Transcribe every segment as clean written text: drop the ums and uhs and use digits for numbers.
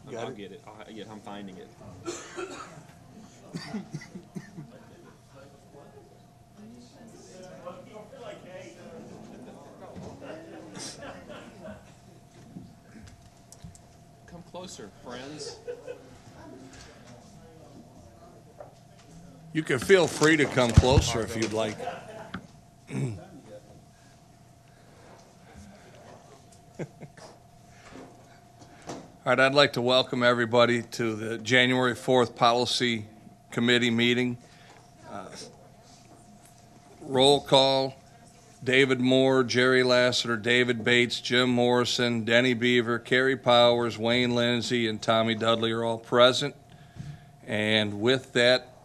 I'll get it. Yeah, I'm finding it. Come closer, friends. You can feel free to come closer if you'd like. All right, I'd like to welcome everybody to the January 4th Policy Committee meeting. Roll call: David Moore, Jerry Lassiter, David Bates, Jim Morrison, Denny Beaver, Kerry Powers, Wayne Lindsay, and Tommy Dudley are all present. And with that,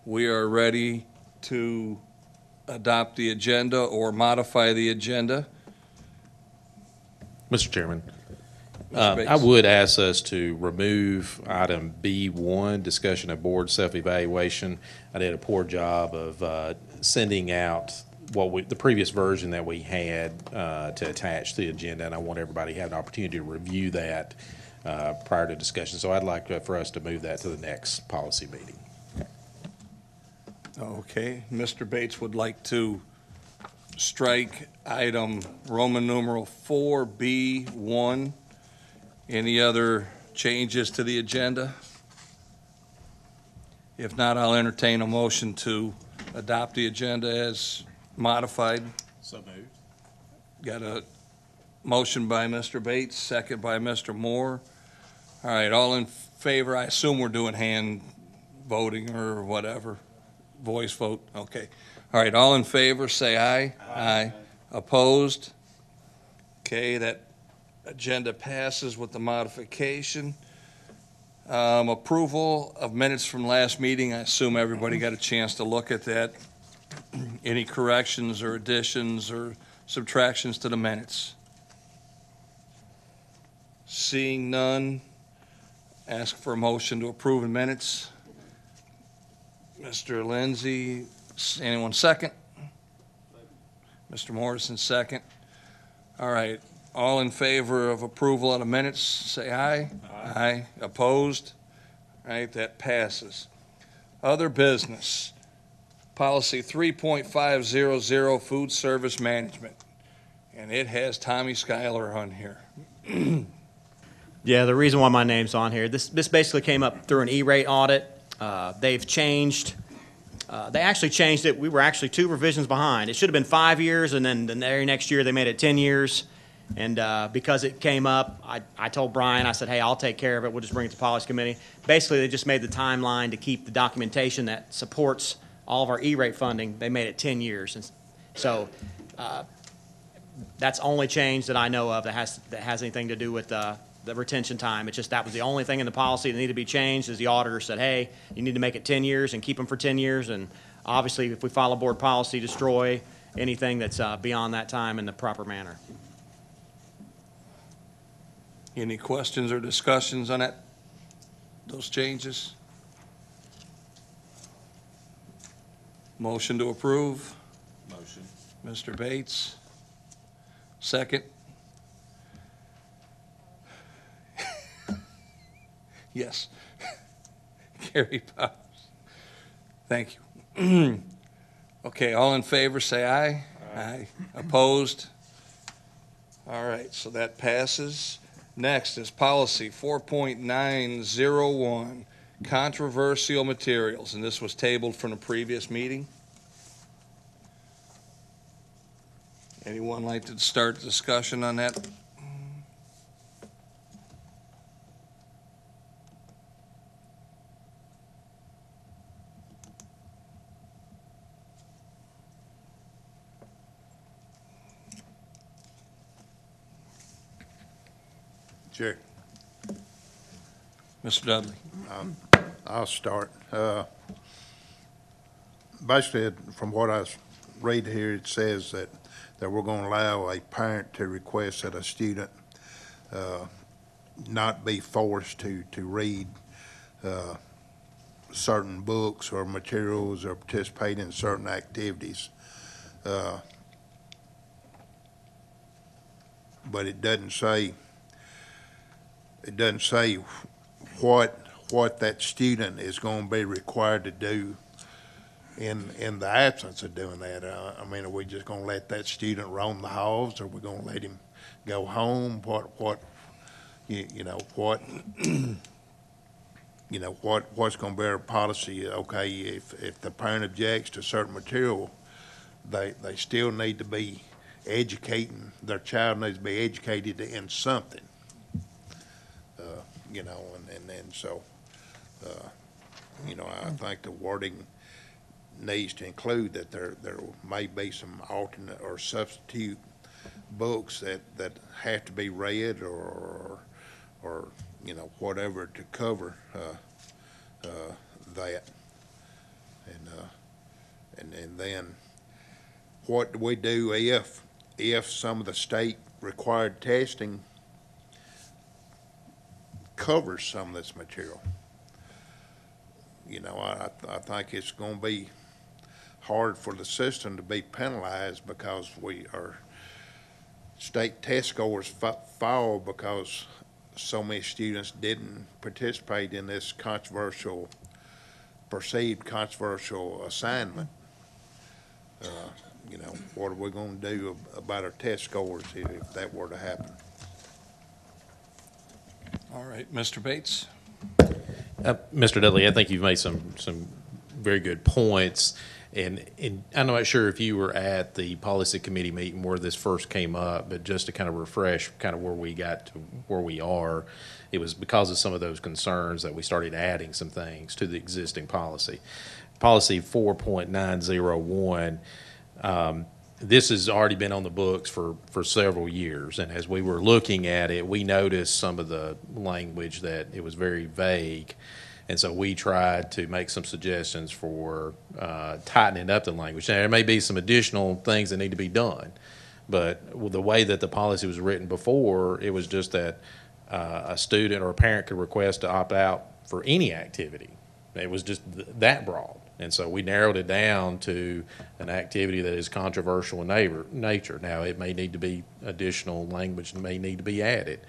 we are ready to adopt the agenda or modify the agenda. Mr. Chairman, Mr. Bates. I would ask us to remove item B1, discussion of board self-evaluation. I did a poor job of sending out the previous version that we had to attach to the agenda, and I want everybody to have an opportunity to review that prior to discussion. So I'd like for us to move that to the next policy meeting. Okay, Mr. Bates would like to strike item Roman numeral 4B1. Any other changes to the agenda? If not, I'll entertain a motion to adopt the agenda as modified. So moved. Got a motion by Mr. Bates, second by Mr. Moore. All right, all in favor? I assume we're doing hand voting or whatever. Voice vote, okay. All right, all in favor, say aye. Aye. Opposed? Okay, that agenda passes with the modification. Approval of minutes from last meeting. I assume everybody got a chance to look at that. Any corrections or additions or subtractions to the minutes? Seeing none, ask for a motion to approve the minutes. Mr. Lindsay, anyone second? Mr. Morrison, second. All right, all in favor of approval of the minutes, say aye. Aye. Opposed? All right, that passes. Other business. Policy 3.500, food service management. And it has Tommy Schuyler on here. Yeah, the reason why my name's on here, this basically came up through an E-rate audit. They've changed, they actually changed it. We were actually 2 revisions behind. It should have been 5 years, and then the very next year they made it 10 years. And because it came up, I told Brian, I said, hey, I'll take care of it. We'll just bring it to Policy Committee. Basically, they just made the timeline to keep the documentation that supports all of our E-rate funding. They made it 10 years. And so that's the only change that I know of that has anything to do with the retention time. It's just that was the only thing in the policy that needed to be changed, is the auditor said, hey, you need to make it 10 years and keep them for 10 years. And obviously, if we follow board policy, destroy anything that's beyond that time in the proper manner. Any questions or discussions on that, those changes? Motion to approve. Motion. Mr. Bates. Second. Yes. Kerry Powers. Thank you. Okay, all in favor, say aye. Aye. Opposed? All right, so that passes. Next is policy 4.901, controversial materials, and this was tabled from the previous meeting. Anyone like to start discussion on that? Sure. Mr. Dudley. I'll start. Basically, from what I read here, it says that we're going to allow a parent to request that a student not be forced to read certain books or materials or participate in certain activities. But it doesn't say what that student is gonna be required to do in the absence of doing that. I mean, are we just gonna let that student roam the halls, or are we gonna let him go home? What's gonna be our policy? Okay, if the parent objects to certain material, they still need to be educating, their child needs to be educated in something. So, I think the wording needs to include that there may be some alternate or substitute books that have to be read or whatever to cover, that. And then what do we do if some of the state required testing covers some of this material? I think it's gonna be hard for the system to be penalized because our state test scores fall because so many students didn't participate in this perceived controversial assignment. What are we gonna do about our test scores if that were to happen? All right, Mr. Bates? Mr. Dudley, I think you've made some very good points. And I'm not sure if you were at the policy committee meeting where this first came up, but just to kind of refresh kind of where we got to where we are, it was because of some of those concerns that we started adding some things to the existing policy. Policy 4.901, this has already been on the books for several years. And as we were looking at it, we noticed some of the language that it was very vague. And so we tried to make some suggestions for tightening up the language. Now, there may be some additional things that need to be done, but the way that the policy was written before, it was just that a student or a parent could request to opt out for any activity. It was just that broad. And so we narrowed it down to an activity that is controversial in nature. Now, it may need to be additional language that may need to be added.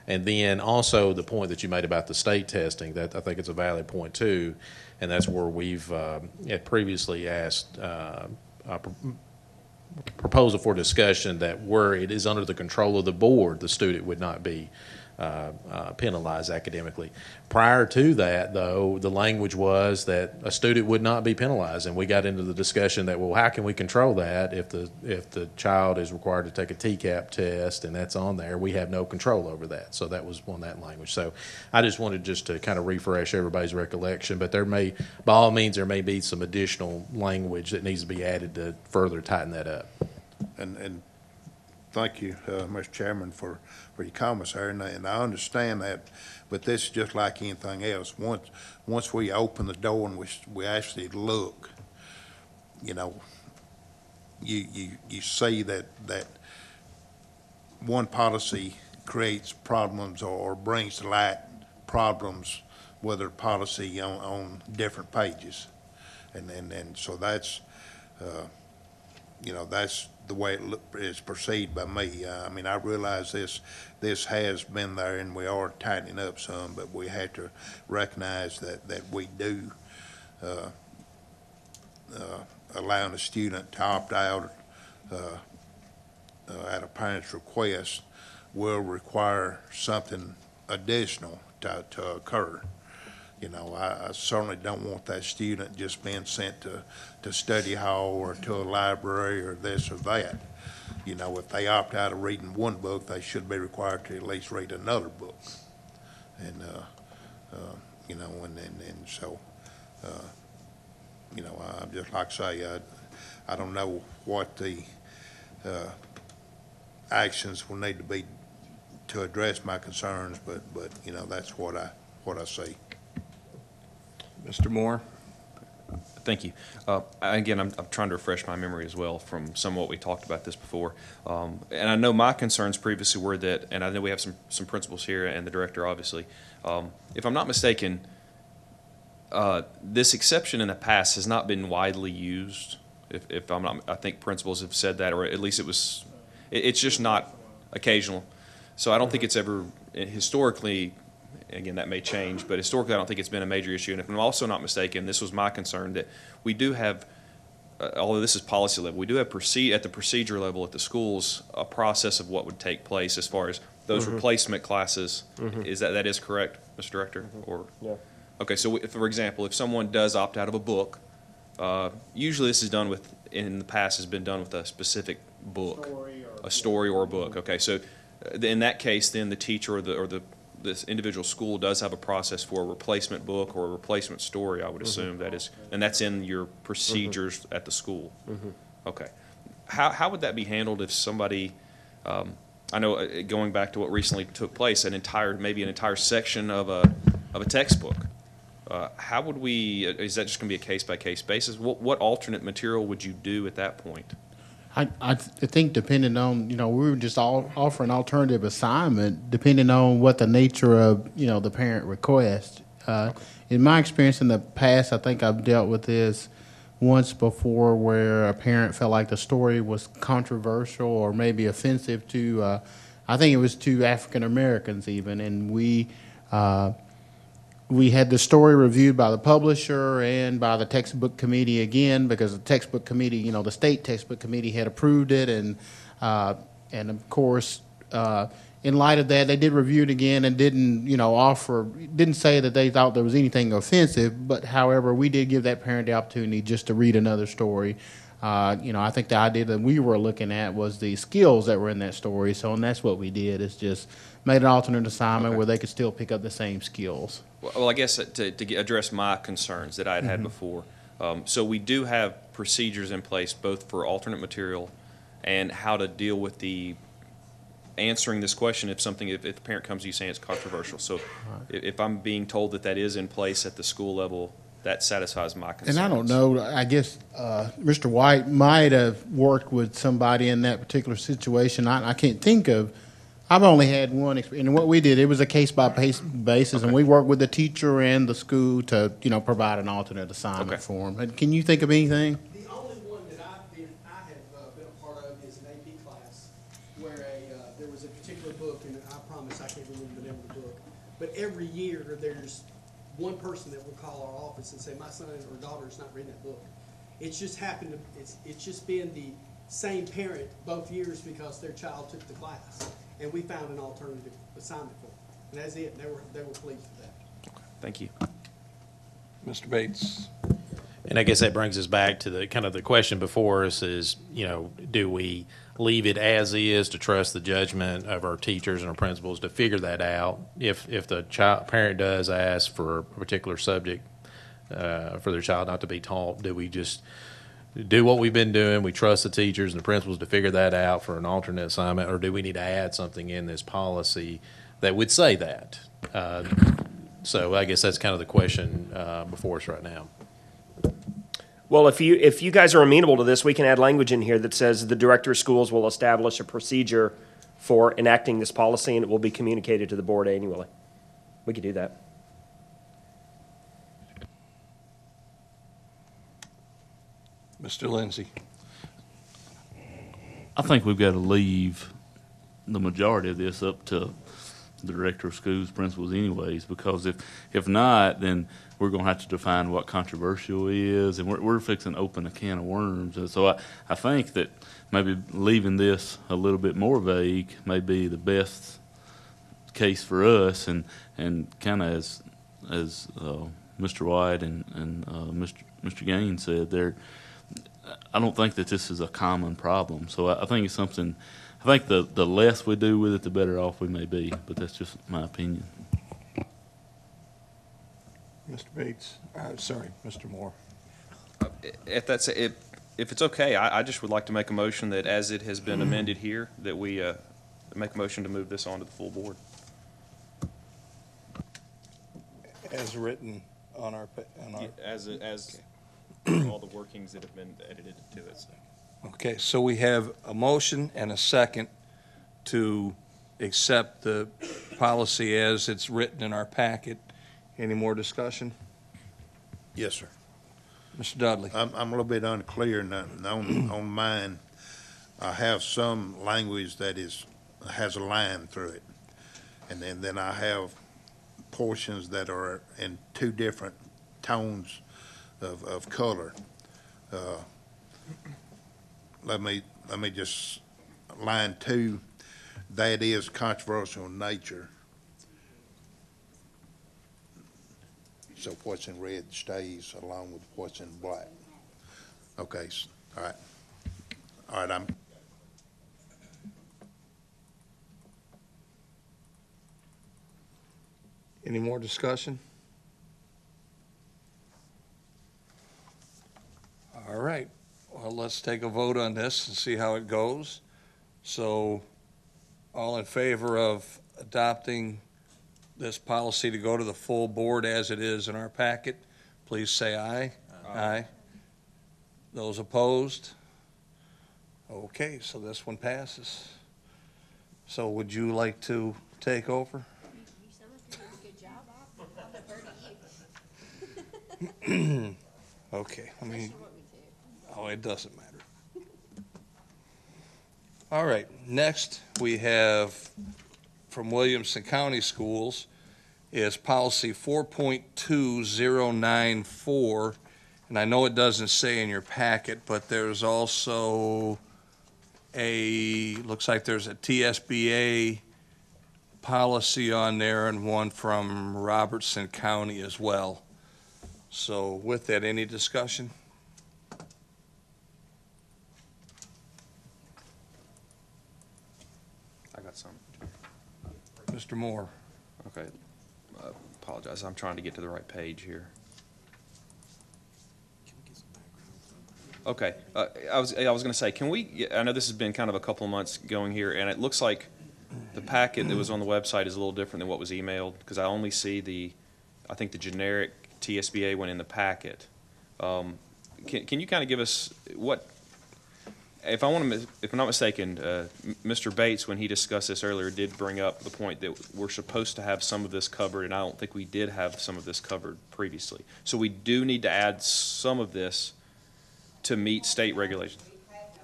And then also the point that you made about the state testing, that I think it's a valid point too, and that's where we've had previously asked a proposal for discussion that where it is under the control of the board, the student would not be penalized academically. Prior to that, though, the language was that a student would not be penalized, and we got into the discussion that, well, how can we control that if the child is required to take a TCAP test and that's on there? We have no control over that. So that was on that language. So I just wanted just to kind of refresh everybody's recollection, but there may, by all means, there may be some additional language that needs to be added to further tighten that up. And thank you, Mr. Chairman, for your comments there, and I understand that, but this is just like anything else. Once we open the door and we actually look, you see that one policy creates problems or brings to light problems with their policy on different pages, and so that's that's the way it is perceived by me. I mean, I realize this has been there and we are tightening up some, but we have to recognize that we do allowing a student to opt out at a parent's request will require something additional to occur. I certainly don't want that student just being sent to study hall or to a library or this or that. If they opt out of reading one book, they should be required to at least read another book. And, so, I just like to say, I don't know what the actions will need to be to address my concerns, but that's what I see. Mr. Moore? Thank you. Again, I'm trying to refresh my memory as well from some of what we talked about this before. And I know my concerns previously were that, and I know we have some principals here and the director, obviously. If I'm not mistaken, this exception in the past has not been widely used. If I'm not, I think principals have said that, or at least it's just not occasional. So I don't think it's ever historically again, that may change, but historically, I don't think it's been a major issue. And if I'm also not mistaken, this was my concern, that we do have, although this is policy level, we do have at the procedure level at the schools, a process of what would take place as far as those replacement classes. Is that is correct, Mr. Director? Or Yeah. okay, so for example, if someone does opt out of a book, usually this is done with, in the past, has been done with a specific book, a story or a book. Okay, so in that case, then the teacher or this individual school does have a process for a replacement book or a replacement story, I would assume that is, and that's in your procedures at the school. Okay. How would that be handled if somebody, I know, going back to what recently took place, maybe an entire section of a textbook? How would we, is that just going to be a case-by-case basis? What alternate material would you do at that point? I think depending on, we were just offering alternative assignment depending on what the nature of, the parent request. In my experience in the past, I think I've dealt with this once before where a parent felt like the story was controversial or maybe offensive to, I think it was to African Americans even, and we had the story reviewed by the publisher and by the textbook committee again, because the textbook committee, the state textbook committee had approved it, and of course, in light of that, they did review it again and didn't say that they thought there was anything offensive, but however, we did give that parent the opportunity just to read another story. I think the idea that we were looking at was the skills that were in that story, and that's what we did, is just made an alternate assignment where they could still pick up the same skills. Well, I guess to address my concerns that I had had before, so we do have procedures in place both for alternate material and how to deal with the answering this question if the parent comes to you saying it's controversial. So if I'm being told that is in place at the school level, that satisfies my concerns. And I don't know, I guess Mr. White might have worked with somebody in that particular situation. I can't think of. I've only had one experience, and what we did, it was a case-by-case basis, and we worked with the teacher and the school to, provide an alternate assignment for them. Can you think of anything? The only one that I have been a part of is an AP class where there was a particular book, and I promise I can't remember the name of the book, but every year there's one person that will call our office and say, my son or daughter is not reading that book. It's just happened it's just been the same parent both years because their child took the class. And we found an alternative assignment for them. And that's it. They were pleased with that. Thank you. Mr. Bates? And I guess that brings us back to the question before us is, do we leave it as is to trust the judgment of our teachers and our principals to figure that out? If the parent does ask for a particular subject for their child not to be taught, do we just do what we've been doing? We trust the teachers and the principals to figure that out for an alternate assignment, or do we need to add something in this policy that would say that? So I guess that's kind of the question before us right now. Well, if you guys are amenable to this, we can add language in here that says the director of schools will establish a procedure for enacting this policy, and it will be communicated to the board annually. We could do that. Mr. Lindsay? I think we've got to leave the majority of this up to the director of schools, principals anyways, because if not, then we're going to have to define what controversial is, and we're fixing to open a can of worms. And so I think that maybe leaving this a little bit more vague may be the best case for us, and kind of as Mr. White and Mr. Gaines said, I don't think that this is a common problem. So I think it's something, I think the less we do with it, the better off we may be, but that's just my opinion. Mr. Bates? Sorry, Mr. Moore. If it's okay, I just would like to make a motion that as it has been amended here, that we make a motion to move this on to the full board. As written on our. As all the workings that have been edited to it. So. Okay, so we have a motion and a second to accept the policy as it's written in our packet. Any more discussion? Yes, sir. Mr. Dudley? I'm a little bit unclear on mine. I have some language that has a line through it. And then I have portions that are in two different tones of color. Let me just, line 2, that is controversial in nature. So what's in red stays along with what's in black. Okay, all right. All right, Any more discussion? All right, well, let's take a vote on this and see how it goes. So, all in favor of adopting this policy to go to the full board as it is in our packet, please say aye. Aye. Those opposed? Okay, so this one passes. So would you like to take over? You sound like you're doing a good job. I'll defer to you. Okay, I mean, Unless you want me to. oh, it doesn't matter. All right, next we have from Williamson County Schools is policy 4.2094. And I know it doesn't say in your packet, but there's also looks like there's a TSBA policy on there and one from Robertson County as well. So with that, any discussion? I got some. Mr. Moore? Okay. Apologize. I'm trying to get to the right page here. Okay. I was going to say, can we, I know this has been kind of a couple of months going here, and it looks like the packet that was on the website is a little different than what was emailed, because I only see I think the generic TSBA went in the packet. Can you kind of give us if I'm not mistaken, Mr. Bates, when he discussed this earlier, did bring up the point that we're supposed to have some of this covered, and I don't think we did have some of this covered previously. So we do need to add some of this to meet state regulations. We have no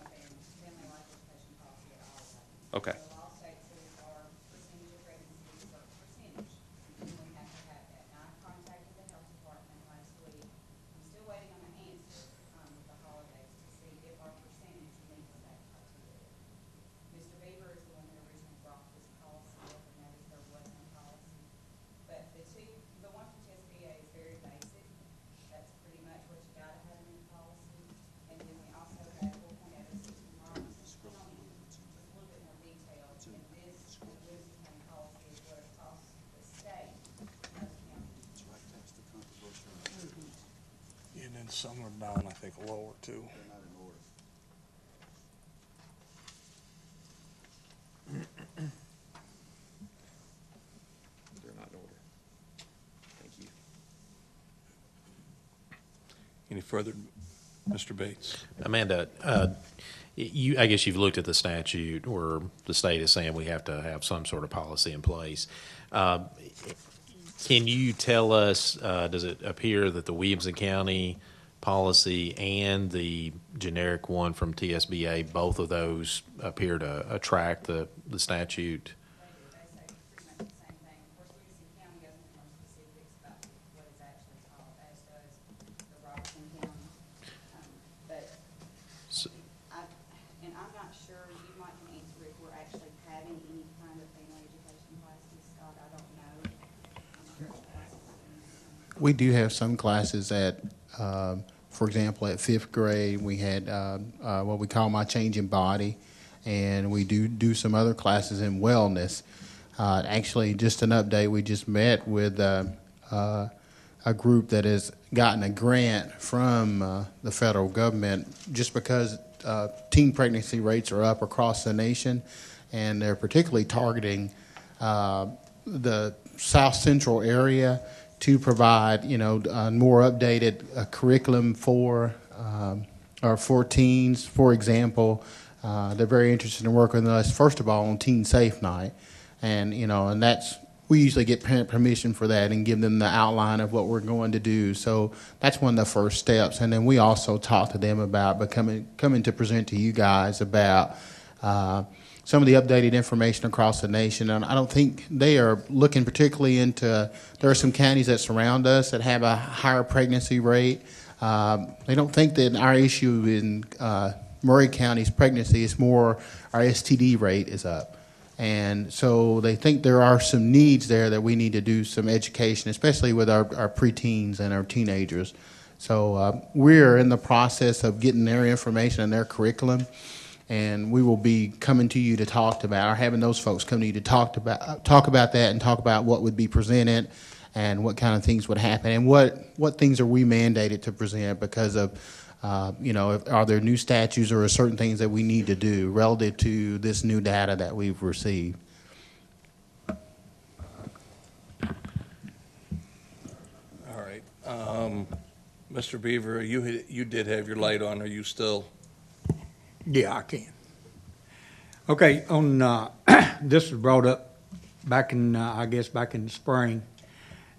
family life education policy at all. Okay. The law states that our percentage of pregnancies are percentage, and we have to have that. Now, I contacted the health department last week. I'm still waiting on an answer, with the holidays to see if our percentage meets that criteria. Mr. Beaver is the one that originally brought this policy up, and that is their Western policy. But the one from TSBA is very basic. That's pretty much what you gotta have in the policy. And then we also have 4.062 Robertson County, just a little bit more detail. And this, the Williamson County policy is what it costs the state of the county. And then some are down, I think, lower too. They're not in order. Thank you. Any further, Mr. Bates? Amanda, I guess you've looked at the statute where the state is saying we have to have some sort of policy in place. Can you tell us, does it appear that the Williamson County policy and the generic one from TSBA, both of those appear to attract the statute? They say pretty much the same thing. Of course, Williamson County goes into more specifics about what it's actually called, as does the Robertson County. But So- and I'm not sure, you might can answer if we're actually having any kind of family education classes, Scott, I don't know. I'm not sure what classes are being. We do have some classes at, for example, at 5th grade, we had what we call My Changing Body, and we do some other classes in wellness. Actually, just an update, we just met with a group that has gotten a grant from the federal government just because teen pregnancy rates are up across the nation, and they're particularly targeting the South Central area to provide, a more updated curriculum for teens. For example, they're very interested in working with us, first of all, on Teen Safe Night. And, and that's, we usually get parent permission for that and give them the outline of what we're going to do. So that's one of the first steps. And then we also talk to them about coming to present to you guys about some of the updated information across the nation. And I don't think they are looking particularly into, there are some counties that surround us that have a higher pregnancy rate. They don't think that our issue in Murray County's pregnancy is more our STD rate is up. And so they think there are some needs there that we need to do some education, especially with our preteens and our teenagers. So we're in the process of getting their information and their curriculum, and we will be coming to you to talk about, or having those folks come to you to talk about that and talk about what would be presented and what kind of things would happen and what things are we mandated to present because of, are there new statutes or certain things that we need to do relative to this new data that we've received. All right. Mr. Beaver, you did have your light on. Are you still? Yeah, I can. Okay, on, this was brought up back in, I guess, back in the spring,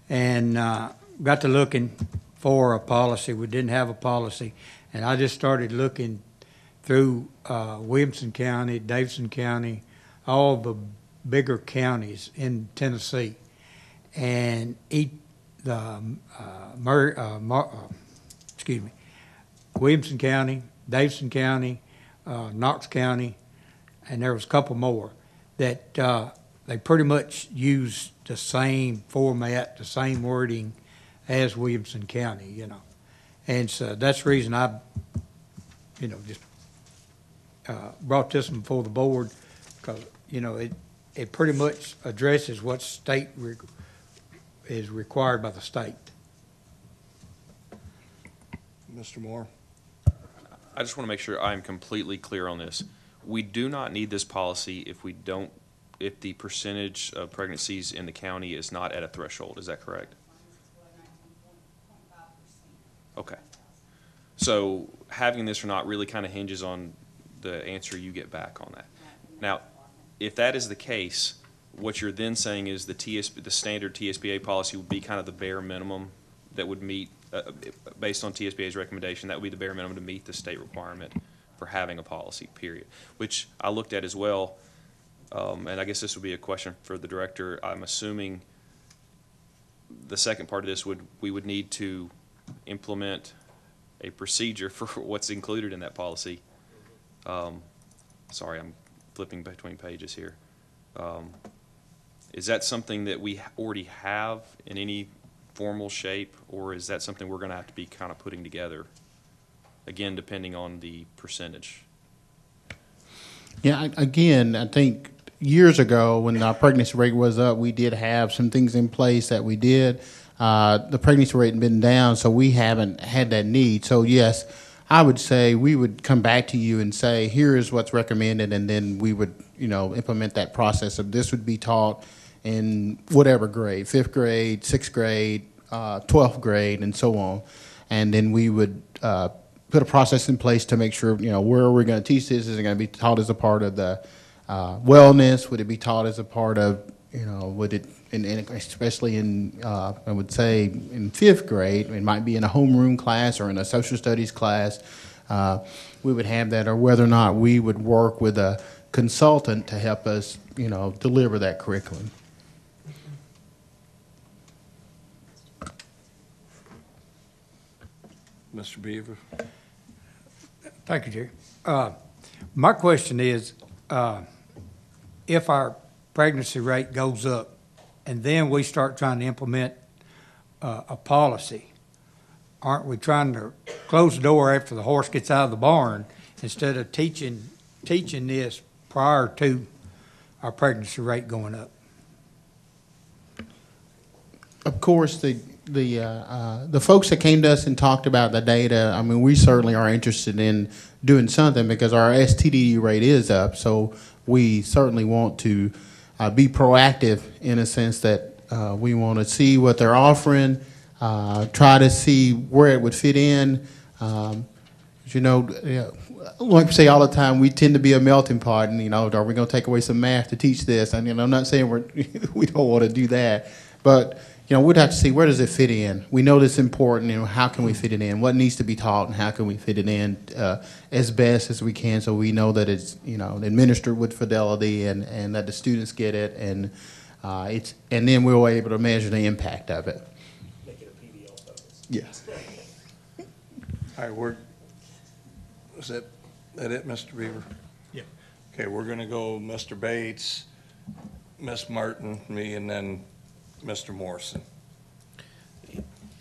and got to looking for a policy. We didn't have a policy, and I just started looking through Williamson County, Davidson County, all the bigger counties in Tennessee, and Williamson County, Davidson County, Knox County, and there was a couple more that they pretty much used the same format, the same wording as Williamson County, And so that's the reason I, just brought this one before the board, because, it pretty much addresses what state is required by the state. Mr. Moore? I just want to make sure I'm completely clear on this. We do not need this policy if the percentage of pregnancies in the county is not at a threshold. Is that correct? Okay. So having this or not really kind of hinges on the answer you get back on that. Now, if that is the case, what you're then saying is the standard TSBA policy would be kind of the bare minimum that would meet, based on TSBA's recommendation, that would be the bare minimum to meet the state requirement for having a policy, period. Which I looked at as well, and I guess this would be a question for the director. I'm assuming the second part of this we would need to implement a procedure for what's included in that policy. Sorry, I'm flipping between pages here. Is that something that we already have in any formal shape, or is that something we're going to have to be kind of putting together, again, depending on the percentage? Yeah, again, I think years ago when our pregnancy rate was up, we did have some things in place that we did. The pregnancy rate had been down, so we haven't had that need. So yes, I would say we would come back to you and say, here is what's recommended, and then we would, implement that process of this would be taught in whatever grade, 5th grade, 6th grade, 12th grade, and so on. And then we would put a process in place to make sure, where are we going to teach this? Is it going to be taught as a part of the wellness? Would it be taught as a part of, would it, and especially in, I would say in 5th grade, it might be in a homeroom class or in a social studies class, we would have that, or whether or not we would work with a consultant to help us, deliver that curriculum. Mr. Beaver? Thank you, Jerry. My question is, if our pregnancy rate goes up and then we start trying to implement a policy, aren't we trying to close the door after the horse gets out of the barn instead of teaching this prior to our pregnancy rate going up? Of course, the folks that came to us and talked about the data, I mean, we certainly are interested in doing something because our STD rate is up. So we certainly want to be proactive in a sense that we want to see what they're offering, try to see where it would fit in. Like we say all the time, we tend to be a melting pot, and are we going to take away some math to teach this? I mean, I'm not saying we don't want to do that, but we'd have to see where does it fit in. We know this is important, how can we fit it in? What needs to be taught and how can we fit it in as best as we can so we know that it's, administered with fidelity and that the students get it and then we're able to measure the impact of it. Make it a PBL focus. Yes. All right, is that it, Mr. Beaver? Yeah. Okay, we're gonna go Mr. Bates, Ms. Martin, me, and then Mr. Morrison.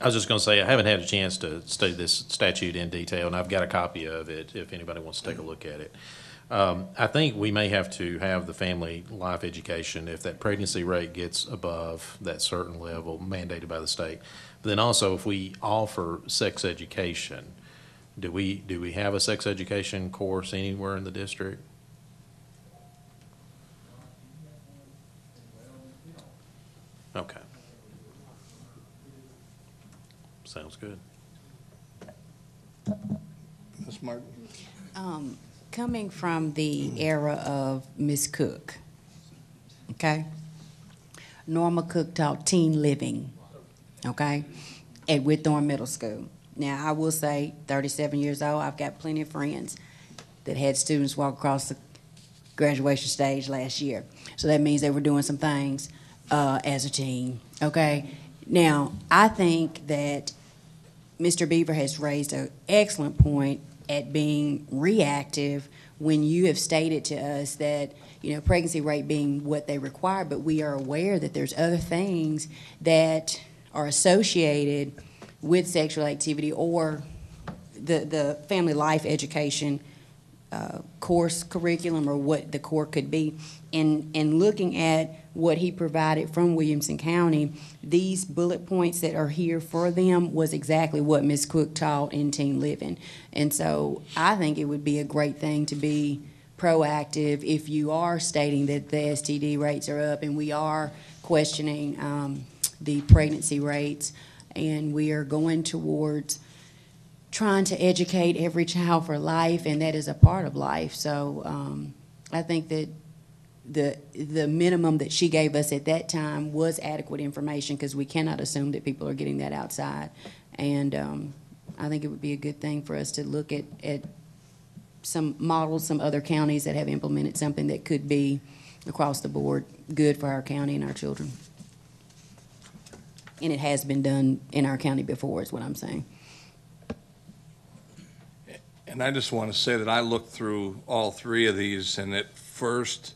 I was just going to say, I haven't had a chance to study this statute in detail, and I've got a copy of it if anybody wants to take a look at it. I think we may have to have the family life education if that pregnancy rate gets above that certain level mandated by the state. But then also, if we offer sex education, do we have a sex education course anywhere in the district? Okay. Sounds good. Ms. Martin? Coming from the era of Miss Cook, okay? Norma Cook taught teen living, okay, at Whitthorne Middle School. Now, I will say, 37 years old, I've got plenty of friends that had students walk across the graduation stage last year. So that means they were doing some things as a teen, okay? Now, I think that Mr. Beaver has raised an excellent point at being reactive when you have stated to us that, pregnancy rate being what they require, but we are aware that there's other things that are associated with sexual activity or the family life education course curriculum or what the core could be. And looking at what he provided from Williamson County, these bullet points that are here for them was exactly what Ms. Cook taught in teen living. And so I think it would be a great thing to be proactive if you are stating that the STD rates are up and we are questioning the pregnancy rates and we are going towards trying to educate every child for life, and that is a part of life. So I think that the minimum that she gave us at that time was adequate information because we cannot assume that people are getting that outside. And I think it would be a good thing for us to look at some models, some other counties that have implemented something that could be across the board good for our county and our children. And it has been done in our county before, is what I'm saying. And I just want to say that I looked through all three of these, and at first,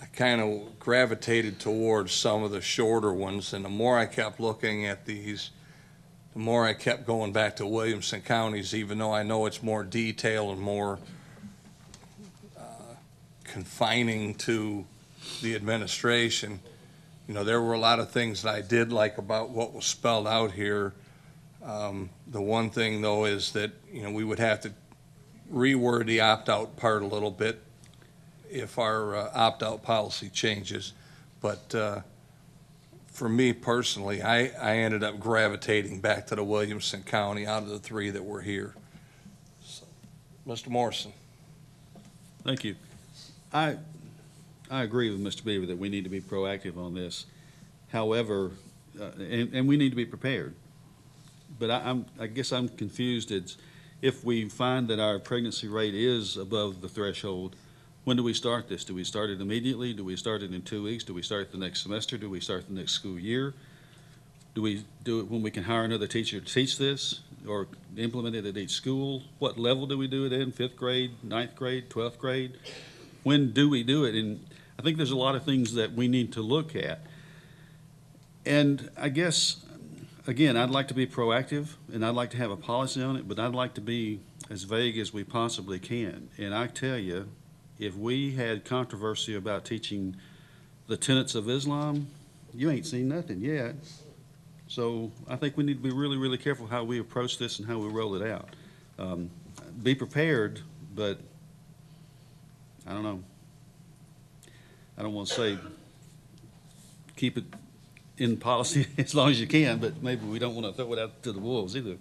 I kind of gravitated towards some of the shorter ones, and the more I kept looking at these, the more I kept going back to Williamson County's, even though I know it's more detailed and more confining to the administration. There were a lot of things that I did like about what was spelled out here. The one thing, though, is that, we would have to reword the opt-out part a little bit if our opt-out policy changes. But for me personally, I ended up gravitating back to the Williamson County out of the three that were here. So, Mr. Morrison. Thank you. I agree with Mr. Beaver that we need to be proactive on this. However, and we need to be prepared. But I guess I'm confused. It's if we find that our pregnancy rate is above the threshold, when do we start this? Do we start it immediately? Do we start it in 2 weeks? Do we start it the next semester? Do we start the next school year? Do we do it when we can hire another teacher to teach this or implement it at each school? What level do we do it in? 5th grade, 9th grade, 12th grade? When do we do it? And I think there's a lot of things that we need to look at. And I guess, again, I'd like to be proactive, and I'd like to have a policy on it, but I'd like to be as vague as we possibly can. And I tell you, if we had controversy about teaching the tenets of Islam, you ain't seen nothing yet. So I think we need to be really, really careful how we approach this and how we roll it out. Be prepared, but I don't know. I don't want to say keep it in policy as long as you can, but maybe we don't want to throw it out to the wolves either.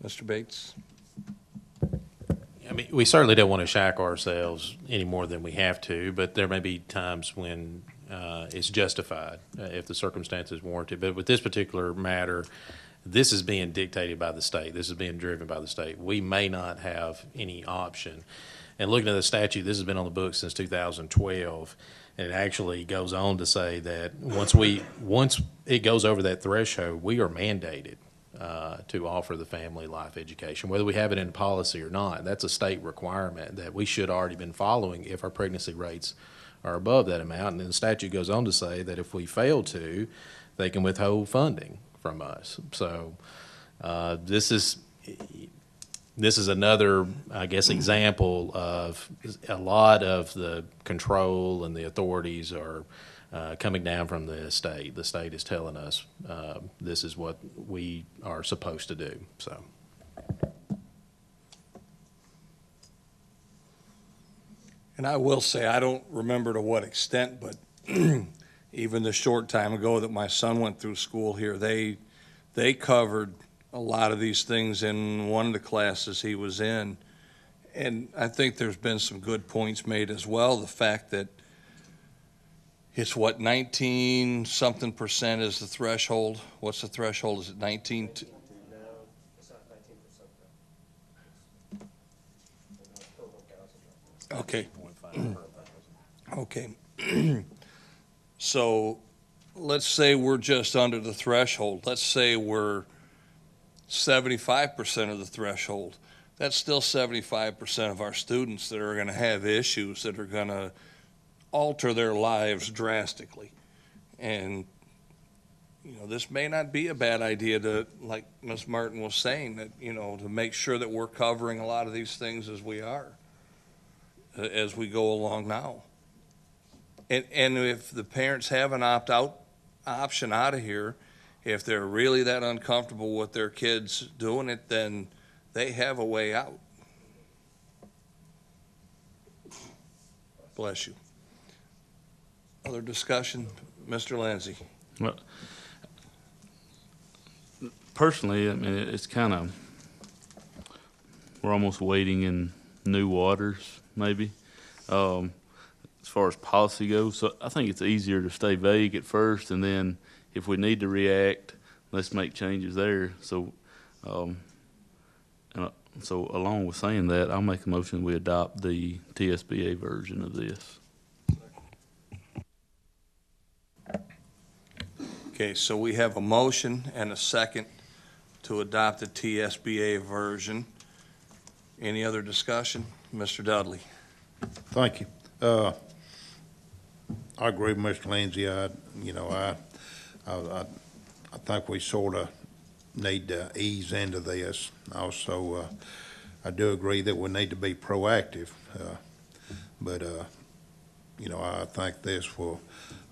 Mr. Bates. I mean, we certainly don't want to shackle ourselves any more than we have to, but there may be times when it's justified if the circumstances warrant it. But with this particular matter, this is being dictated by the state. This is being driven by the state. We may not have any option. And looking at the statute, this has been on the books since 2012, and it actually goes on to say that once it goes over that threshold, we are mandated to offer the family life education, whether we have it in policy or not. That's a state requirement that we should already been following if our pregnancy rates are above that amount. And then the statute goes on to say that if we fail to, they can withhold funding from us. So this is another, I guess, example of a lot of the control and the authorities are coming down from the state. The state is telling us this is what we are supposed to do. So. And I will say, I don't remember to what extent, but even the short time ago that my son went through school here, they covered a lot of these things in one of the classes he was in. And I think there's been some good points made as well. The fact that it's 19-something% is the threshold. What's the threshold? Is it 19? No, it's not 19%. Okay. Okay. So let's say we're just under the threshold. Let's say we're 75% of the threshold. That's still 75% of our students that are going to have issues that are going to alter their lives drastically. And, this may not be a bad idea to, like Ms. Martin was saying, that, to make sure that we're covering a lot of these things as we go along now. And if the parents have an opt-out option out of here, if they're really that uncomfortable with their kids doing it, then they have a way out. Bless you. Other discussion? Mr. Lindsay? Well, personally, I mean, it's kind of, we're almost wading in new waters, maybe, as far as policy goes. So I think it's easier to stay vague at first, and then if we need to react, let's make changes there. So, so along with saying that, I'll make a motion we adopt the TSBA version of this. Okay, so we have a motion and a second to adopt the TSBA version. Any other discussion? Mr. Dudley? Thank you. I agree with Mr. Lindsay. I think we sort of need to ease into this. Also, I do agree that we need to be proactive, but I think this will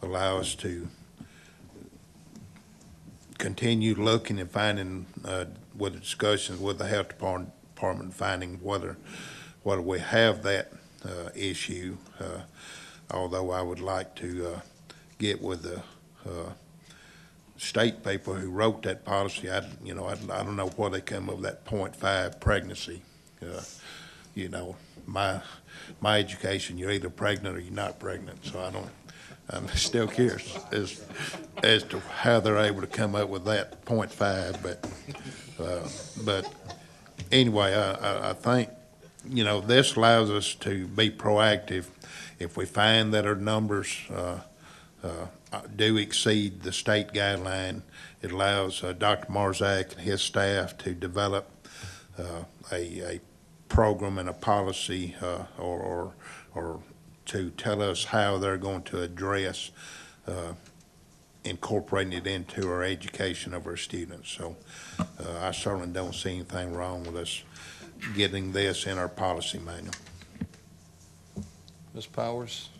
allow us to continue looking and finding, with the discussions with the health department, finding whether we have that issue. Although I would like to get with the state people who wrote that policy. I don't know where they come up with that 0.5 pregnancy. My education, you're either pregnant or you're not pregnant. So I'm still curious as to how they're able to come up with that 0.5. But anyway, I think this allows us to be proactive. If we find that our numbers do exceed the state guideline, it allows Dr. Marzak and his staff to develop a program and a policy or to tell us how they're going to address incorporating it into our education of our students. So I certainly don't see anything wrong with us getting this in our policy manual. Ms. Powers?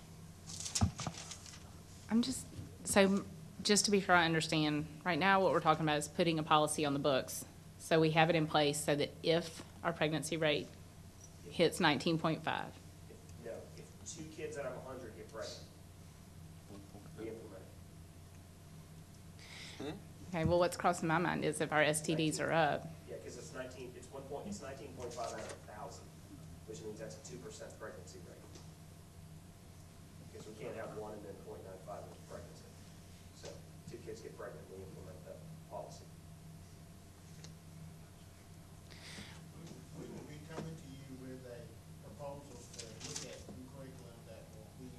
Just to be sure I understand, right now what we're talking about is putting a policy on the books. So we have it in place so that if our pregnancy rate hits 19.5. No, if 2 kids out of 100 get pregnant, we implement it. Okay, well, what's crossing my mind is if our STDs are up. Yeah, because it's 19.5 out of 1,000. which means that's a 2% pregnancy rate. Because we can't have one and then 0.95 as pregnancy. So 2 kids get pregnant, we implement that policy. We will be coming to you with a proposal to look at new curriculum that will be,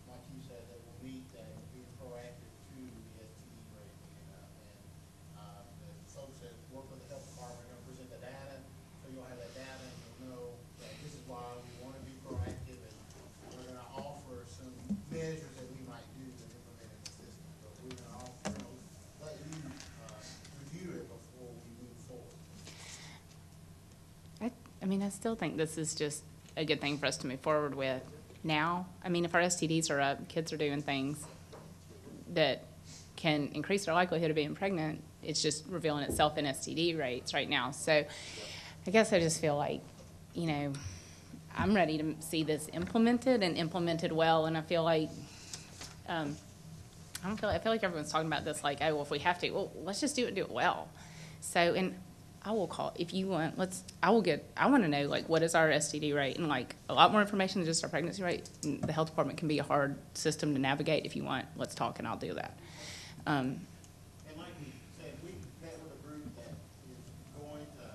like you said, that will meet, that will be proactive to the STD rate. The folks that work with the health department are gonna present the data, so you'll have that data and you'll know that this is why we wanna be proactive, and we're gonna offer some measures that we might do to implement in the system. But we're gonna offer, let you, review it before we move forward. I mean, I still think this is just a good thing for us to move forward with now. I mean, if our STDs are up, kids are doing things that can increase their likelihood of being pregnant, it's just revealing itself in STD rates right now. So I guess I just feel like, you know, I'm ready to see this implemented and implemented well, and I feel like, I feel like everyone's talking about this like, oh, well, if we have to, well, let's just do it and do it well. So, and I will call, if you want, I want to know, like, what is our STD rate, and like, a lot more information than just our pregnancy rate. And the health department can be a hard system to navigate. If you want, let's talk and I'll do that. And like we said, we met with a group that is going to,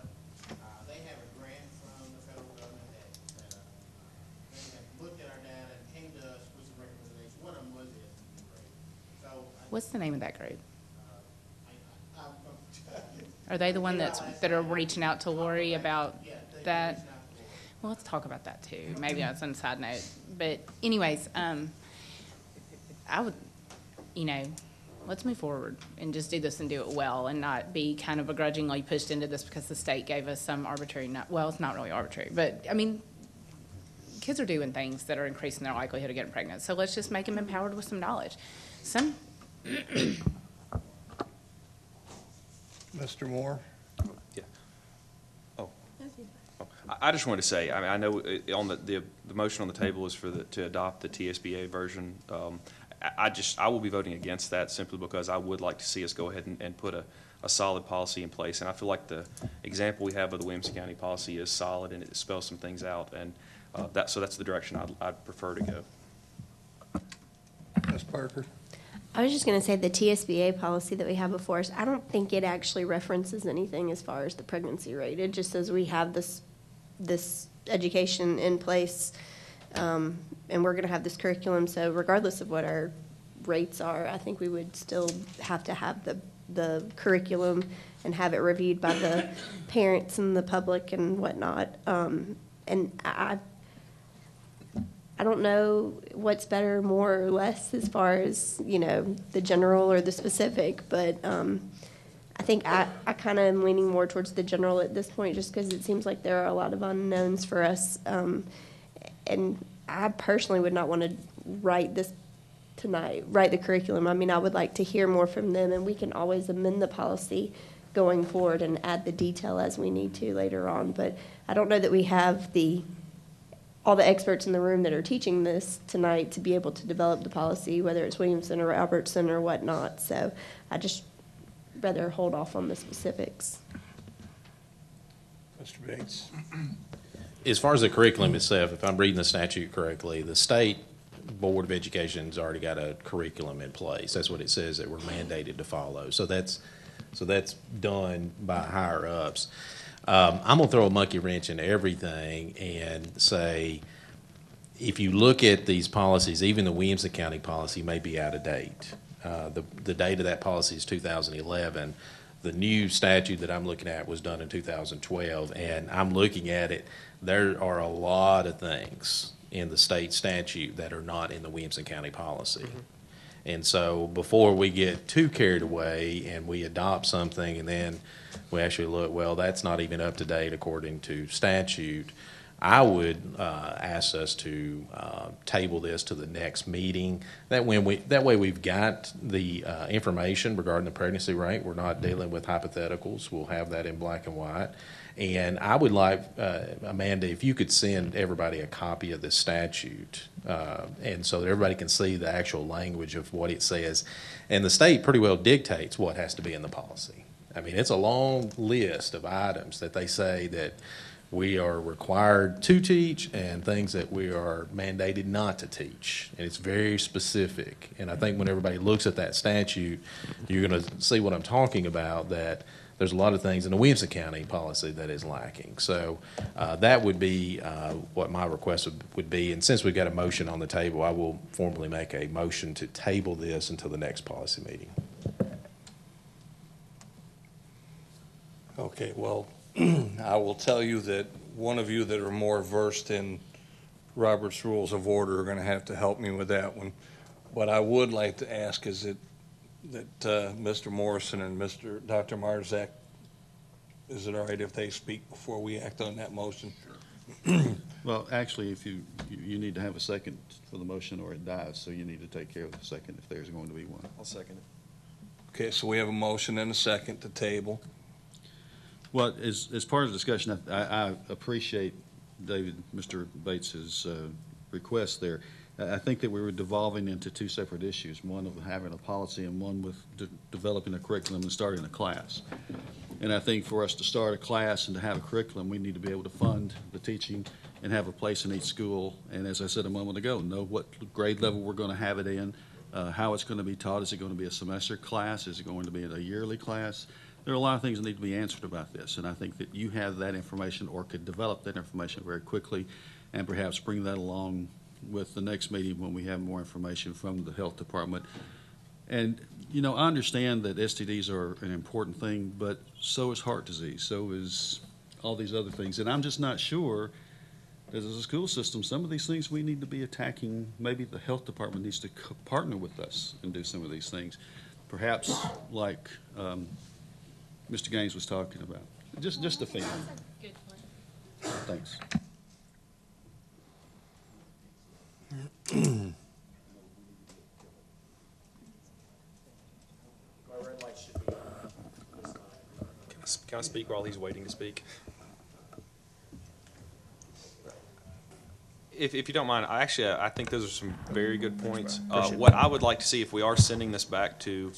they have a grant from the federal government that they have looked at our data and came to us with some recommendations. One of them was the STD rate. So, What's the name of that group? I'm going to tell you. Are they the one that are reaching out to Lori about Yeah, they that? reached out to Lori. Well, let's talk about that too. Maybe that's on a side note. But anyways, I would, you know, let's move forward and just do this and do it well, and not be kind of begrudgingly pushed into this because the state gave us some arbitrary, well, it's not really arbitrary, but I mean, kids are doing things that are increasing their likelihood of getting pregnant. So let's just make them empowered with some knowledge. Mr. Moore? Yeah. I just wanted to say, I mean, I know on the motion on the table is to adopt the TSBA version. I will be voting against that simply because I would like to see us go ahead and put a solid policy in place. And I feel like the example we have of the Williamson County policy is solid and it spells some things out. And so that's the direction I'd prefer to go. Ms. Parker? I was just going to say the TSBA policy that we have before us, I don't think it actually references anything as far as the pregnancy rate. It just says we have this education in place, and we're going to have this curriculum. So regardless of what our rates are, I think we would still have to have the curriculum and have it reviewed by the parents and the public and whatnot. And I don't know what's better, more or less, as far as, you know, the general or the specific, but I think I kind of am leaning more towards the general at this point, just because it seems like there are a lot of unknowns for us. And I personally would not want to write this tonight, write the curriculum. I mean, I would like to hear more from them, and we can always amend the policy going forward and add the detail as we need to later on. But I don't know that we have all the experts in the room that are teaching this tonight to be able to develop the policy, whether it's Williamson or Albertson or whatnot. So I just rather hold off on the specifics. Mr. Bates? As far as the curriculum itself, if I'm reading the statute correctly, the state Board of Education's already got a curriculum in place. That's what it says that we're mandated to follow. So that's done by higher ups. I'm gonna throw a monkey wrench into everything and say, if you look at these policies, even the Williamson County policy may be out of date. The date of that policy is 2011. The new statute that I'm looking at was done in 2012, and I'm looking at it, there are a lot of things in the state statute that are not in the Williamson County policy. Mm-hmm. And so before we get too carried away and we adopt something and then we actually look, well, that's not even up to date according to statute, I would ask us to table this to the next meeting. That way we've got the information regarding the pregnancy rate. We're not dealing with hypotheticals. We'll have that in black and white. And I would like, Amanda, if you could send everybody a copy of the statute, and so that everybody can see the actual language of what it says. And the state pretty well dictates what has to be in the policy. I mean, it's a long list of items that they say that we are required to teach and things that we are mandated not to teach. And it's very specific. And I think when everybody looks at that statute, you're going to see what I'm talking about, that there's a lot of things in the Williamson County policy that is lacking. So that would be what my request would be. And since we've got a motion on the table, I will formally make a motion to table this until the next policy meeting. Okay, well, I will tell you that one of you that are more versed in Robert's Rules of Order are going to have to help me with that one. What I would like to ask is that Mr. Morrison and Dr. Marzak, is it all right if they speak before we act on that motion? Well, actually, if you need to have a second for the motion or it dies, so you need to take care of the second if there's going to be one. I'll second it. Okay, so we have a motion and a second to table. Well, as part of the discussion, I appreciate Mr. Bates's request there. I think that we were devolving into two separate issues, one of having a policy and one with developing a curriculum and starting a class. And I think for us to start a class and to have a curriculum, we need to be able to fund the teaching and have a place in each school. And as I said a moment ago, know what grade level we're going to have it in, how it's going to be taught. Is it going to be a semester class? Is it going to be a yearly class? There are a lot of things that need to be answered about this, and I think that you have that information or could develop that information very quickly and perhaps bring that along with the next meeting when we have more information from the health department. And, you know, I understand that STDs are an important thing, but so is heart disease, so is all these other things. And I'm just not sure that as a school system, some of these things we need to be attacking. Maybe the health department needs to partner with us and do some of these things. Perhaps like Mr. Gaines was talking about. Just a feeling. Good point. Thanks. Can I speak while he's waiting to speak? If you don't mind, I think those are some very good points. What I would like to see, if we are sending this back to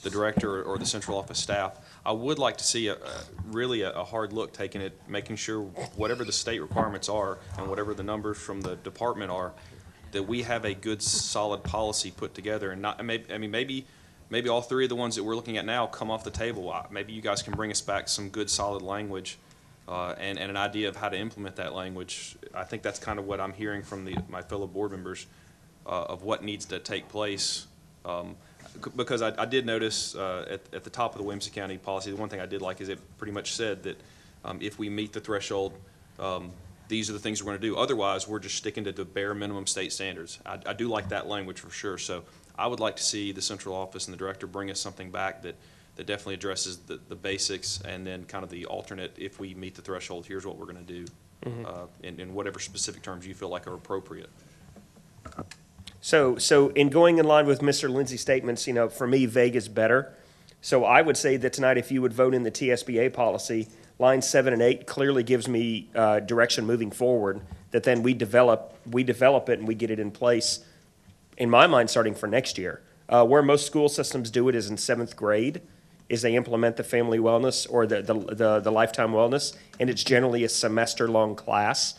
the director or the central office staff, I would like to see really a hard look taken at making sure whatever the state requirements are and whatever the numbers from the department are, that we have a good, solid policy put together. And not, maybe all three of the ones that we're looking at now come off the table. Maybe you guys can bring us back some good, solid language and an idea of how to implement that language. I think that's kind of what I'm hearing from my fellow board members of what needs to take place. Because I did notice at the top of the Williamson County policy, the one thing I did like is it pretty much said that if we meet the threshold, these are the things we're going to do. Otherwise, we're just sticking to the bare minimum state standards. I do like that language for sure. So I would like to see the central office and the director bring us something back that definitely addresses the basics, and then kind of the alternate, if we meet the threshold, here's what we're going to do in whatever specific terms you feel like are appropriate. So in going in line with Mr. Lindsay's statements, you know, for me, vague is better. So I would say that tonight, if you would vote in the TSBA policy, lines 7 and 8 clearly gives me direction moving forward, that then we develop it and we get it in place, in my mind, starting for next year. Where most school systems do it is in 7th grade, is they implement the family wellness or the lifetime wellness, and it's generally a semester-long class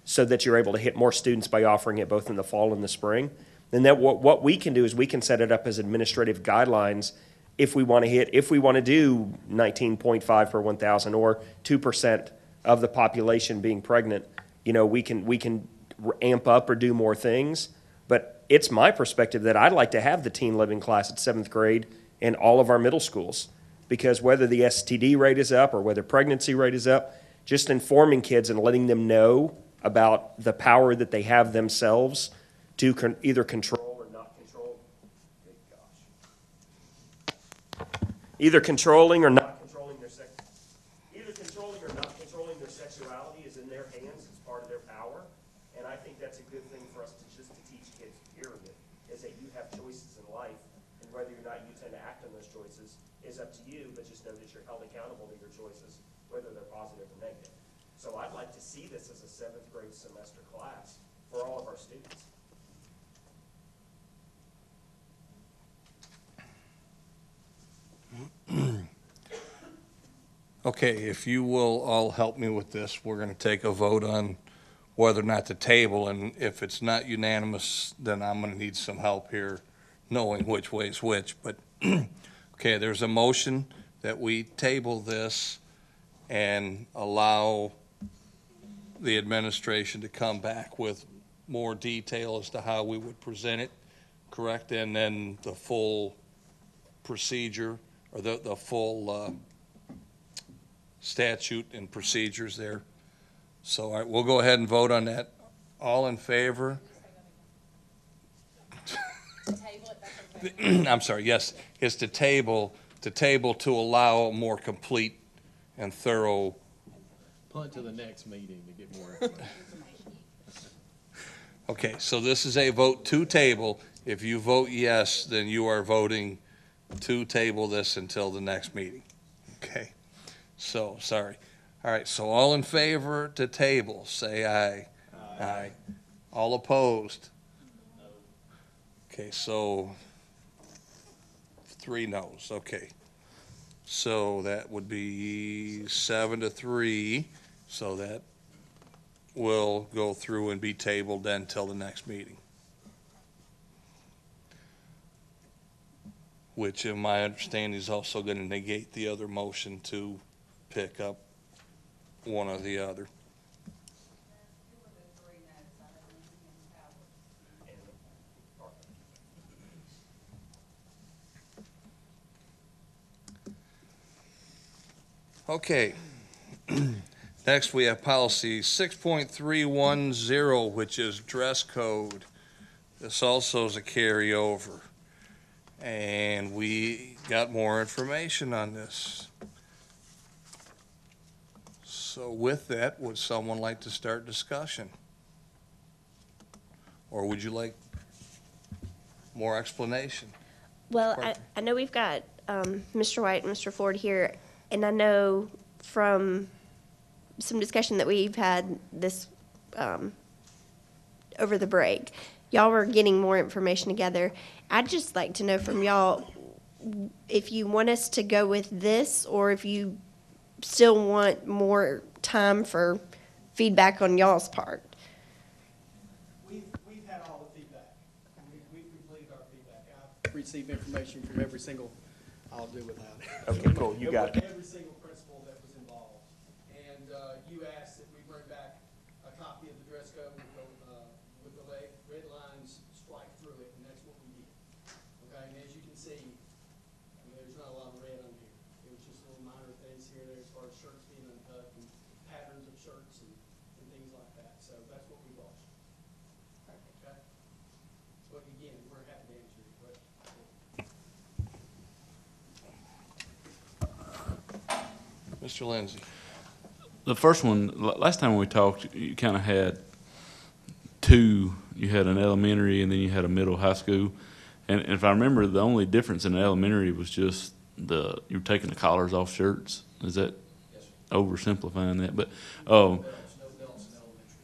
so that you're able to hit more students by offering it both in the fall and the spring. And then what we can do is we can set it up as administrative guidelines if we want to do 19.5 per 1,000 or 2% of the population being pregnant. You know, we can amp up or do more things. But it's my perspective that I'd like to have the teen living class at 7th grade in all of our middle schools, because whether the STD rate is up or whether pregnancy rate is up, just informing kids and letting them know about the power that they have themselves to either control or not control. Good gosh. Either controlling or not controlling their sexuality is in their hands. It's part of their power. And I think that's a good thing for us to teach kids, period, is that you have choices in life, and whether or not you tend to act on those choices is up to you, but just know that you're held accountable to your choices, whether they're positive or negative. So I'd like to see this as a 7th grade semester class for all of our students. Okay, if you will all help me with this, we're gonna take a vote on whether or not to table, and if it's not unanimous, then I'm gonna need some help here, knowing which way's which, but, okay, there's a motion that we table this and allow the administration to come back with more detail as to how we would present it, correct? And then the full procedure, or the full statute and procedures there. So, all right, we'll go ahead and vote on that. All in favor? I'm sorry, yes, it's to table to allow a more complete and thorough. Punt to the next meeting to get more information. Okay, so this is a vote to table. If you vote yes, then you are voting to table this until the next meeting. Okay, so, sorry. All right, so all in favor to table, say aye. Aye. All opposed? Okay, so 3 noes, okay. So that would be 7-3, so that will go through and be tabled then till the next meeting. Which, in my understanding, is also going to negate the other motion to pick up one or the other. Okay. Next, we have policy 6.310, which is dress code. This also is a carryover. And we got more information on this. So with that, would someone like to start discussion? Or would you like more explanation? Well, I know we've got Mr. White and Mr. Ford here, and I know from some discussion that we've had this over the break, y'all were getting more information together. I'd just like to know from y'all if you want us to go with this or if you still want more time for feedback on y'all's part. We've had all the feedback. We've completed our feedback. I've received information from every single, I'll do without it. Okay, cool, you got it. Every single principal that was involved. And you asked that we bring back a copy of the dress code with the red lines strike through it, and that's what we did. Okay, and as you can see, I mean, there's not a lot of red on here. It was just little minor things here and there as far as shirts being untucked and patterns of shirts and things like that. So that's what we lost. Okay? But again, we're happy to answer your question. Mr. Lindsay. The first one, last time we talked, you kind of had two. You had an elementary and then you had a middle high school. And if I remember, the only difference in the elementary was just you were taking the collars off shirts. Is that oversimplifying that? But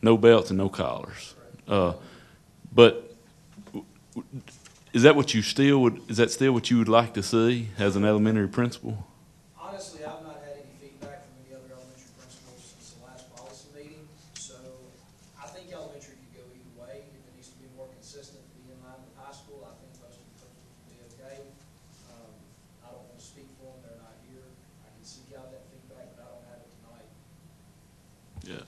no belts and no collars. But is that what you still would? Is that still what you would like to see as an elementary principal? Honestly, I've not had any feedback from any other elementary principals since the last policy meeting, so I think elementary could go either way. If it needs to be more consistent, to be in line with high school, I think most of the principals would be okay. I don't want to speak for them, they're not here. I can seek out that feedback, but I don't have it tonight. Yeah.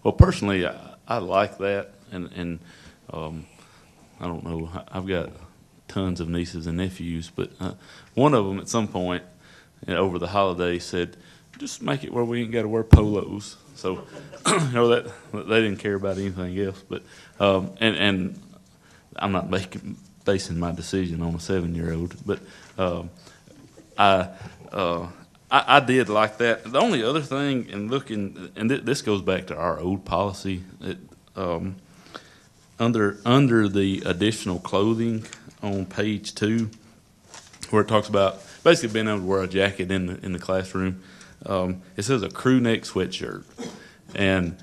Well, personally, I like that, and I don't know. I've got tons of nieces and nephews, but one of them at some point over the holiday said, just make it where we ain't got to wear polos. So, that they didn't care about anything else. But and I'm not basing my decision on a 7-year-old, but I did like that. The only other thing, and looking, and this goes back to our old policy, under the additional clothing on page 2, where it talks about basically being able to wear a jacket in the classroom. It says a crew neck sweatshirt, and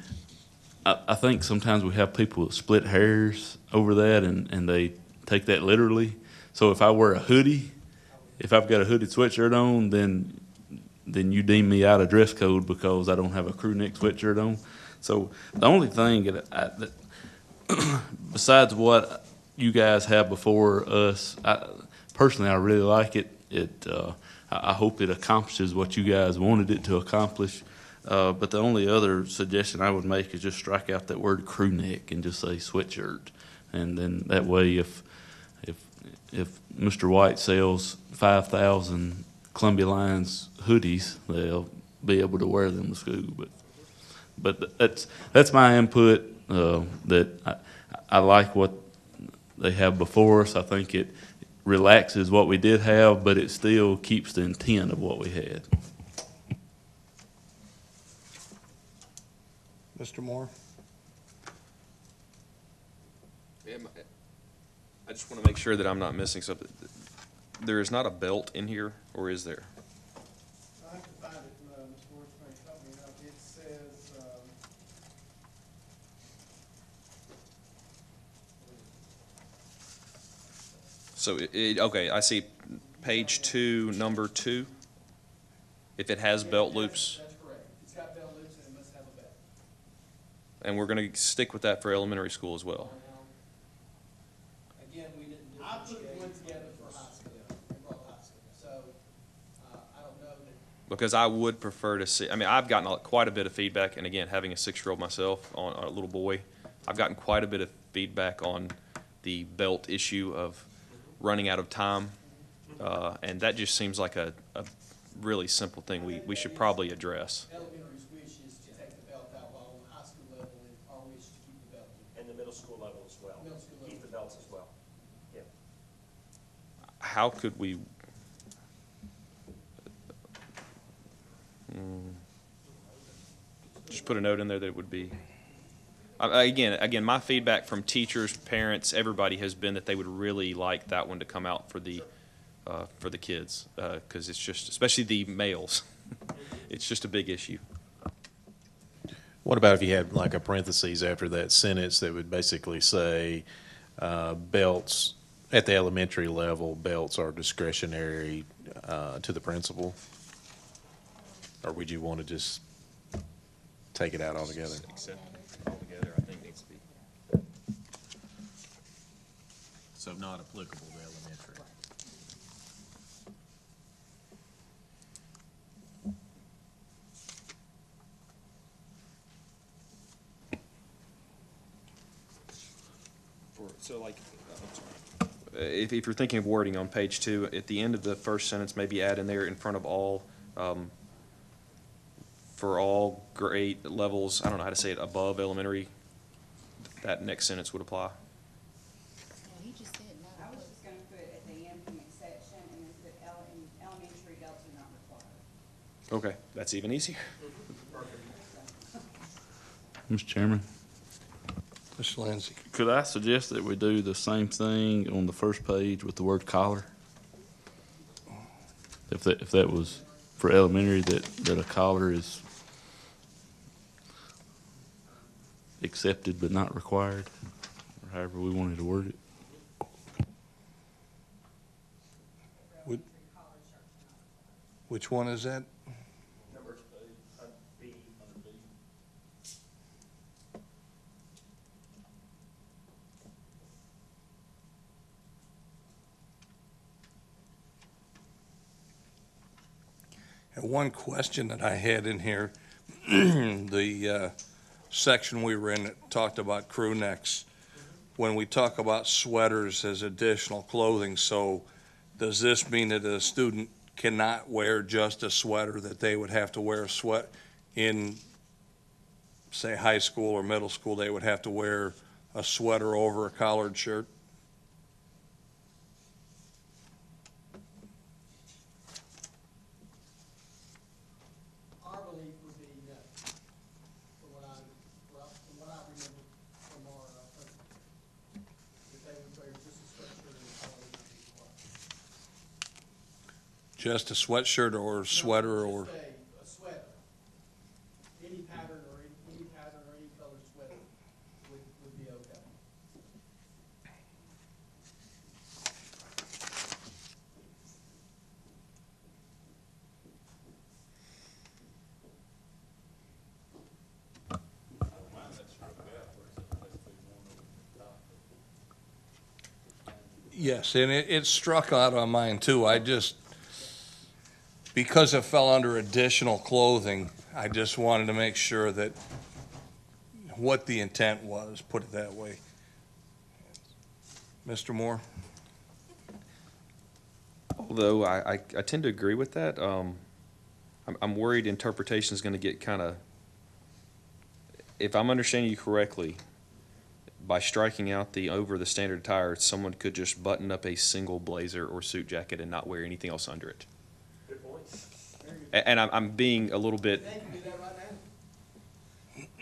I think sometimes we have people that split hairs over that, and they take that literally. So if I wear a hoodie, if I've got a hooded sweatshirt on, then then you deem me out of dress code because I don't have a crew neck sweatshirt on. So the only thing that besides what you guys have before us, personally, I really like it. I hope it accomplishes what you guys wanted it to accomplish. But the only other suggestion I would make is just strike out that word crew neck and just say sweatshirt. And then that way, if Mr. White sells 5,000 Columbia Lines hoodies, they'll be able to wear them to school. But that's my input. That I like what they have before us. I think it relaxes what we did have, but it still keeps the intent of what we had. Mr. Moore? I just want to make sure that I'm not missing something. There is not a belt in here, or is there? I have to find it, Ms. Ward's going to help me out. It says, So, okay, I see page 2, number 2. If it has belt loops, that's correct. It's got belt loops and it must have a belt. and we're going to stick with that for elementary school as well. Again, we didn't differentiate. I put one together for high school, for high school. So, I don't know that. Because I would prefer to see, I mean, I've gotten quite a bit of feedback, and again, having a 6-year-old myself, on a little boy, I've gotten quite a bit of feedback on the belt issue of running out of time, and that just seems like a really simple thing we should probably address. Elementary's wish is to take the belt out, while on the high school level, our wish is to keep the belt. And the middle school level as well. Middle school level. Keep the belts as well. Yeah. How could we? Just put a note in there that it would be. Again, my feedback from teachers, parents, everybody has been that they would really like that one to come out for the kids, because it's just, especially the males, it's just a big issue. What about if you had like a parentheses after that sentence that would basically say, belts, at the elementary level, belts are discretionary to the principal? Or would you want to just take it out altogether? Except altogether, I think needs to be. So not applicable to elementary. So like, if you're thinking of wording on page 2, at the end of the first sentence, maybe add in there in front of all, for all grade levels, I don't know how to say it, above elementary, that next sentence would apply. He just said no. I was just gonna put at the end an exception and then put in elementary belts are not required. Okay, that's even easier. Mr. Chairman, Mr. Lindsay? could I suggest that we do the same thing on the first page with the word collar? If that was for elementary, that a collar is accepted but not required, or however we wanted to word it. Which one is that? Number B, under B. And one question that I had in here, the section we were in that talked about crew necks. When we talk about sweaters as additional clothing, so does this mean that a student cannot wear just a sweater, that they would have to wear a sweat in, say, high school or middle school, they would have to wear a sweater over a collared shirt? Our belief would be no, from what I remember from our principal. That they would wear just a sweatshirt and a collar would not be required. Just a sweatshirt or sweater No, or? just a sweater. Any pattern or any colored sweater would be okay. Yes, and it struck out on mine too. Because it fell under additional clothing, I just wanted to make sure that what the intent was, put it that way. Mr. Moore? Although I tend to agree with that, I'm worried interpretation is going to get kind of, if I'm understanding you correctly, by striking out the over the standard attire, someone could just button up a single blazer or suit jacket and not wear anything else under it. Good point. And I'm being a little bit, They can do that right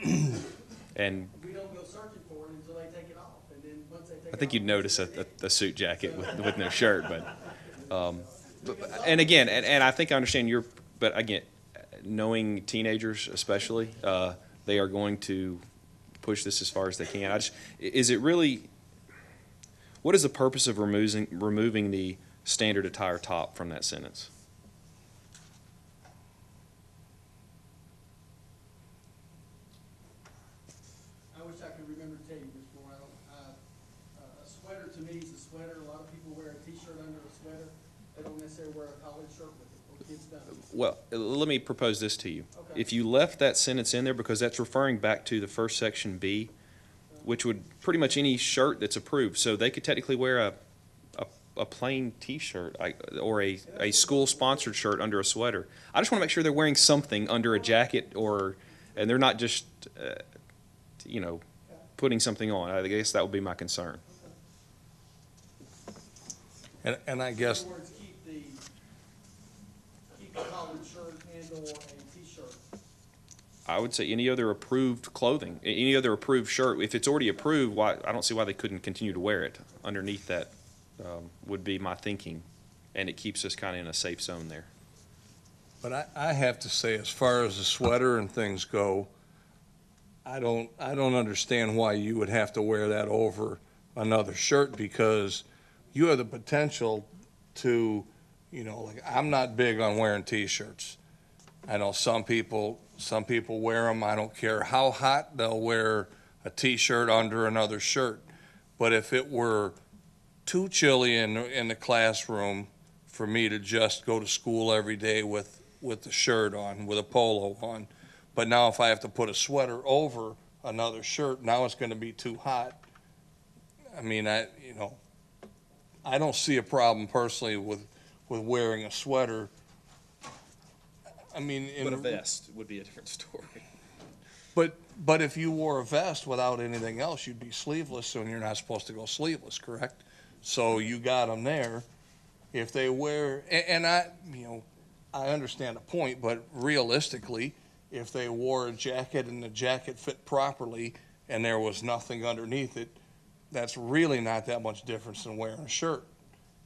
now. and We don't go searching for it until they take it off, and then once they take it off. I think you'd notice a suit jacket with no shirt, and again, and I think I understand but again, knowing teenagers especially, they are going to push this as far as they can. Is it really, what is the purpose of removing the standard attire top from that sentence? I wish I could remember to tell you this more. A sweater to me is a sweater. A lot of people wear a t-shirt under a sweater. They don't necessarily wear a collared shirt with it, or kids don't. Well, let me propose this to you. Okay. If you left that sentence in there, because that's referring back to the first section B, which would pretty much any shirt that's approved, so they could technically wear a plain T-shirt or a school-sponsored shirt under a sweater. I just want to make sure they're wearing something under a jacket and they're not just, putting something on. I guess that would be my concern. And I guess, In other words, keep the collared shirt and/or a t-shirt. I would say any other approved clothing, any other approved shirt. If it's already approved, I don't see why they couldn't continue to wear it underneath that, would be my thinking. And it keeps us kind of in a safe zone there. but I have to say, as far as the sweater and things go, I don't understand why you would have to wear that over another shirt, because you have the potential to, like, I'm not big on wearing T-shirts. I know some people wear them. I don't care how hot, they'll wear a T-shirt under another shirt. But if it were too chilly in the classroom for me to just go to school every day with the shirt on, with a polo on, but now if I have to put a sweater over another shirt, now it's going to be too hot. I mean, I don't see a problem personally with wearing a sweater. I mean, But a vest would be a different story. But if you wore a vest without anything else, you'd be sleeveless, and you're not supposed to go sleeveless, correct? So you got them there. If they wear, and I understand the point, but realistically, if they wore a jacket and the jacket fit properly and there was nothing underneath it, that's really not that much difference than wearing a shirt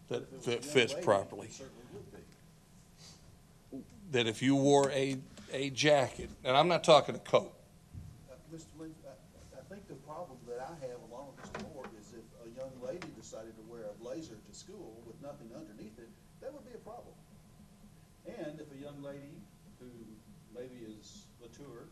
that fits properly. That if you wore a jacket, and I'm not talking a coat. Mr. Lindsey, I think the problem that I have along with Mr. Moore is if a young lady decided to wear a blazer to school with nothing underneath it, that would be a problem. And if a young lady who maybe is mature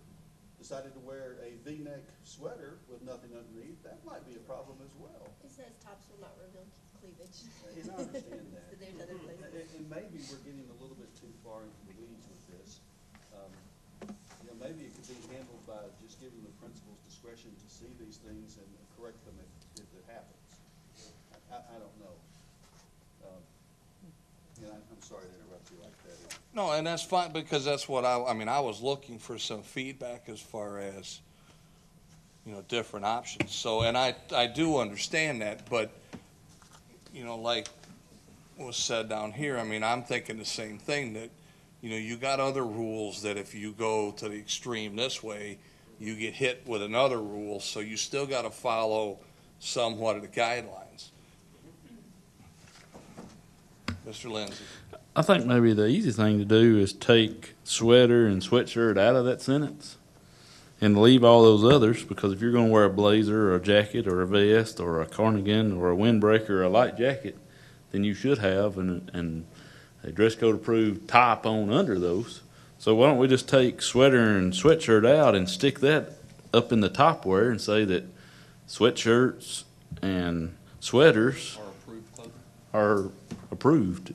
decided to wear a V-neck sweater with nothing underneath, that might be a problem as well. It says tops will not reveal cleavage. And I understand that. So there's other places. And maybe we're getting a little bit too far into the weeds with this. Maybe it could be handled by just giving the principals discretion to see these things and correct them if it happens. I don't know. I'm sorry to interrupt you like that. No, and that's fine, because that's what I was looking for some feedback as far as, different options. So, and I do understand that, but, like was said down here, I'm thinking the same thing, that, you got other rules that if you go to the extreme this way, you get hit with another rule, so you still got to follow somewhat of the guidelines. Mr. Lindsay. I think maybe the easy thing to do is take sweater and sweatshirt out of that sentence and leave all those others, because if you're going to wear a blazer or a jacket or a vest or a cardigan or a windbreaker or a light jacket, then you should have and a dress code approved top on under those. So why don't we just take sweater and sweatshirt out and stick that up in the top wear and say that sweatshirts and sweaters Or approved clothing. are approved.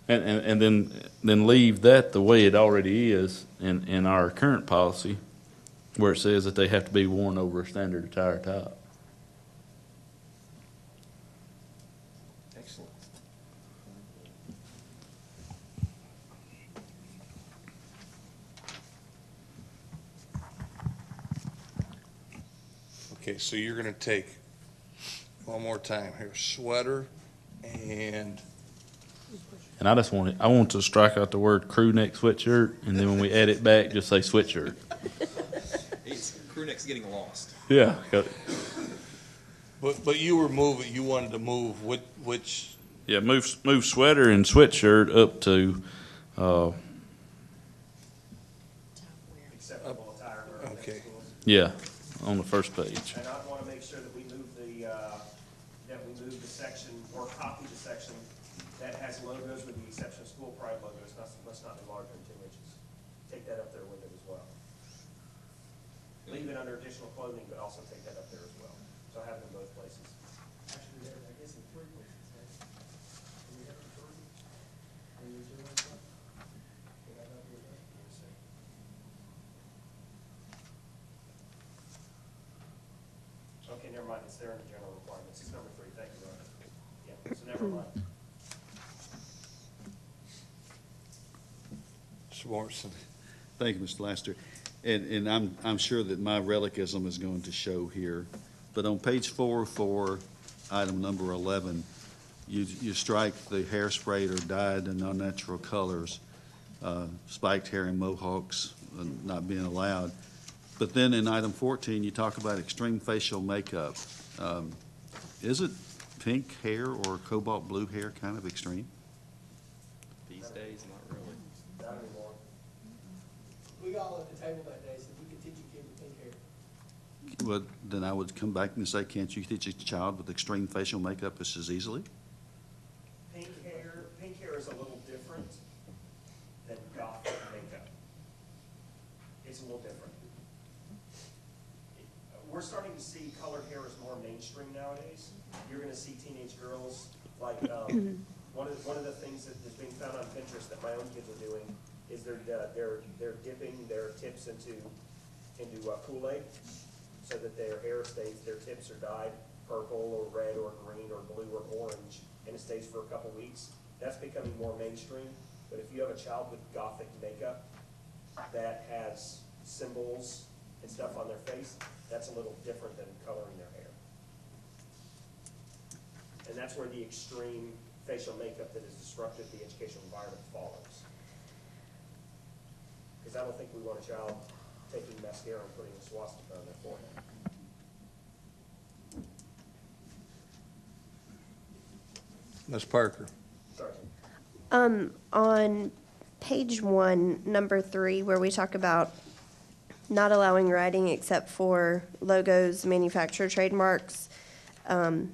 And then leave that the way it already is in our current policy, where it says that they have to be worn over a standard attire top. Excellent. Okay, so you're gonna take, one more time here, sweater and, And I want to strike out the word crew neck sweatshirt, and then when we add it back, just say sweatshirt. Crew neck's getting lost. Yeah. but you were moving, you wanted to move which, Yeah, move sweater and sweatshirt up to, Acceptable attire for our Okay. schools. yeah, on the first page. And I want to make sure that we move the section, or copy the section that has logos with the exception of school pride logos, must not be larger than 2 inches. Take that up there with it as well. Leave it under additional clothing, but also take that up there as well. So I have it in both places. Actually, I guess in 3 places, right? Do we have it in 3? Are you doing that? Did I not do that? Let me see. Okay, never mind, it's there in the general requirements. It's number 3, thank you, Roger. Yeah, so never mind. Mr. Morrison? Thank you, Mr. Laster. And I'm sure that my relicism is going to show here, but on page 4 for item number 11, you strike the hairsprayed or dyed in unnatural colors, spiked hair and mohawks not being allowed. But then in item 14, you talk about extreme facial makeup. Isn't pink hair or cobalt blue hair kind of extreme? These days, not really. Not anymore. We all at the table that day said we could teach a kid with pink hair. Well, then I would come back and say, can't you teach a child with extreme facial makeup just as easily? Pink hair is a little different than gothic makeup. It's a little different. We're starting to see colored hair is more mainstream nowadays. You're gonna see teenage girls, like, one of the things that is being found on Pinterest that my own kids are doing is they're dipping their tips into Kool-Aid so that their hair stays, their tips are dyed purple or red or green or blue or orange, and it stays for a couple weeks. That's becoming more mainstream, but if you have a child with gothic makeup that has symbols and stuff on their face, that's a little different than coloring their hair. And that's where the extreme facial makeup that is disruptive to the educational environment follows. Because I don't think we want a child taking mascara and putting a swastika on their forehead. Ms. Parker? Sorry. On page 1, number 3, where we talk about not allowing writing except for logos, manufacturer trademarks, and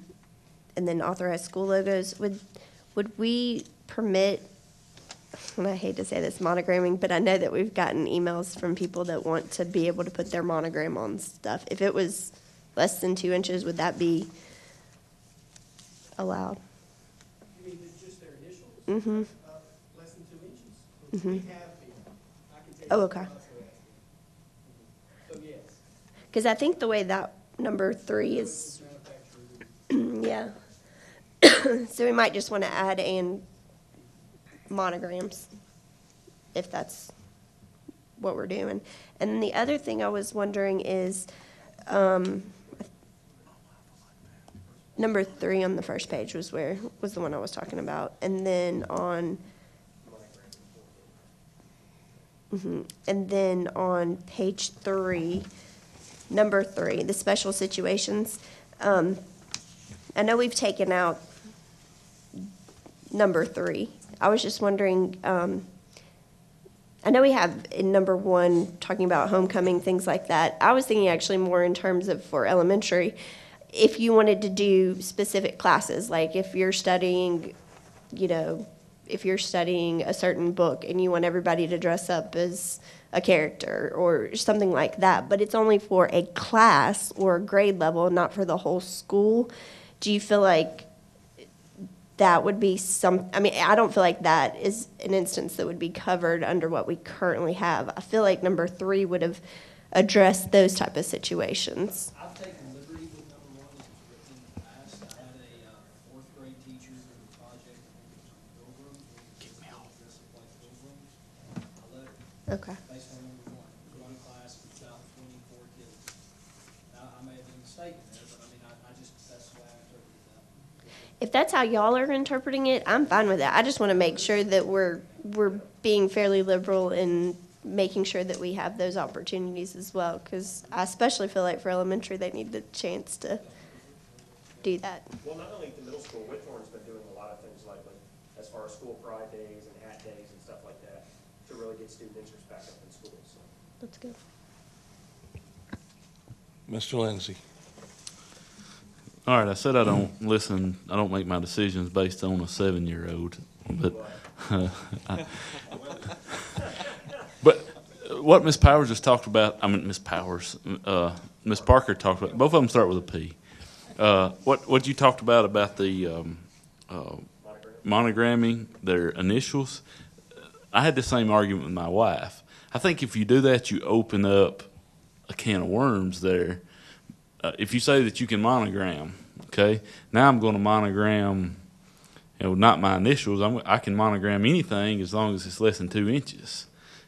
then authorized school logos, would we permit, and I hate to say this, monogramming, but I know that we've gotten emails from people that want to be able to put their monogram on stuff. If it was less than 2 inches, would that be allowed? You mean just their initials? Mm-hmm. Less than 2 inches? Mhm. We have been. I can tell you. Oh, okay. So, yes. Because I think the way that number 3 is, yeah. So we might just want to add and monograms, if that's what we're doing. And then the other thing I was wondering is, number 3 on the first page was the one I was talking about. And then on, and then on page 3, number 3, the special situations. I know we've taken out number 3. I was just wondering, I know we have in number 1 talking about homecoming, things like that. I was thinking actually more in terms of for elementary, if you wanted to do specific classes, like if you're studying, if you're studying a certain book and you want everybody to dress up as a character or something like that, but it's only for a class or a grade level, not for the whole school. Do you feel like that would be I mean, I don't feel like that is an instance that would be covered under what we currently have. I feel like number 3 would have addressed those type of situations. I've taken liberty with number 1 as it's written in the past. I had a 4th grade teacher in the project, I think it was on Pilgrim. Kick me out. Dress up like Pilgrim. I let her. Okay. Based on number 1. It was one class of about 24 kids. Now, I may have been mistaken there, but I mean, I just, that's the way I interpreted that. If that's how y'all are interpreting it, I'm fine with that. I just want to make sure that we're being fairly liberal in making sure that we have those opportunities as well, because I especially feel like for elementary, they need the chance to do that. Well, not only the middle school, Whitthorne's been doing a lot of things lately, as far as school pride days and hat days and stuff like that, to really get student interest back up in schools, so. That's good. Mr. Lindsay. All right, I said I don't listen, I don't make my decisions based on a 7-year-old, but, but what Ms. Powers just talked about, I mean, Ms. Powers, Ms. Parker talked about, both of them start with a P. What you talked about the monogramming their initials, I had the same argument with my wife. I think if you do that, you open up a can of worms there. If you say that you can monogram, okay, now I'm going to monogram, not my initials. I can monogram anything as long as it's less than 2 inches,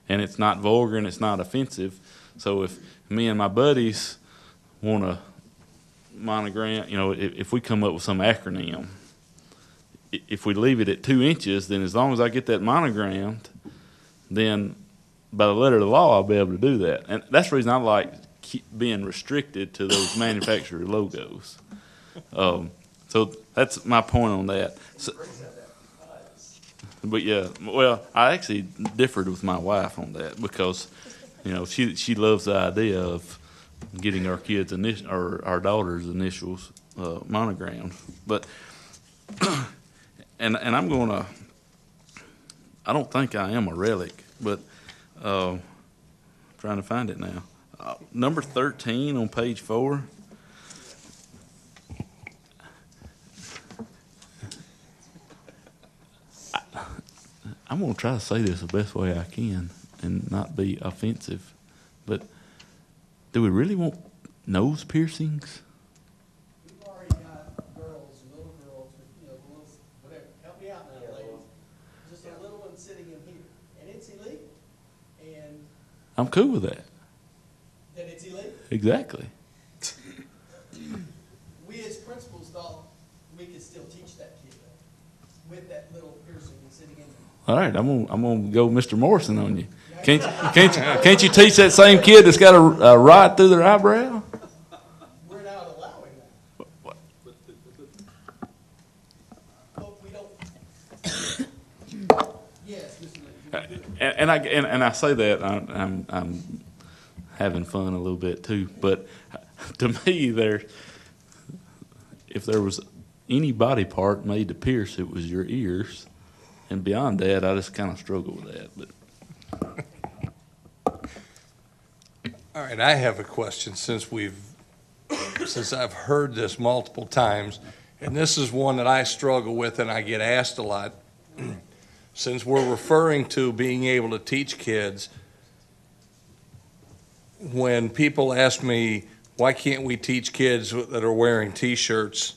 and it's not vulgar and it's not offensive. So if me and my buddies want to monogram, if we come up with some acronym, if we leave it at 2 inches, then as long as I get that monogrammed, then by the letter of the law, I'll be able to do that. And that's the reason I like being restricted to those manufacturer logos. So that's my point on that. So, but yeah, well, I actually differed with my wife on that because, she loves the idea of getting our kids' or our daughter's initials monogrammed. But and I'm gonna. I don't think I am a relic, but trying to find it now. Number 13 on page 4. I'm going to try to say this the best way I can and not be offensive, but do we really want nose piercings? We've already got little girls with, whatever, help me out now, ladies. Just a little one sitting in here, and it's illegal. And I'm cool with that. that it's illegal. Exactly. We as principals thought we could still teach that kid with that little piercing and sitting in there. All right, I'm gonna go Mr. Morrison on you. Can't you teach that same kid that's got a rod through their eyebrow? We're not allowing that. But we don't. Yes, Mr. Lindsay. And I say that I'm having fun a little bit too. But to me, if there was any body part made to pierce, it was your ears. And beyond that, I just kind of struggle with that. But All right, I have a question since I've heard this multiple times, and this is one that I struggle with and I get asked a lot. Since we're referring to being able to teach kids, when people ask me, why can't we teach kids that are wearing T-shirts?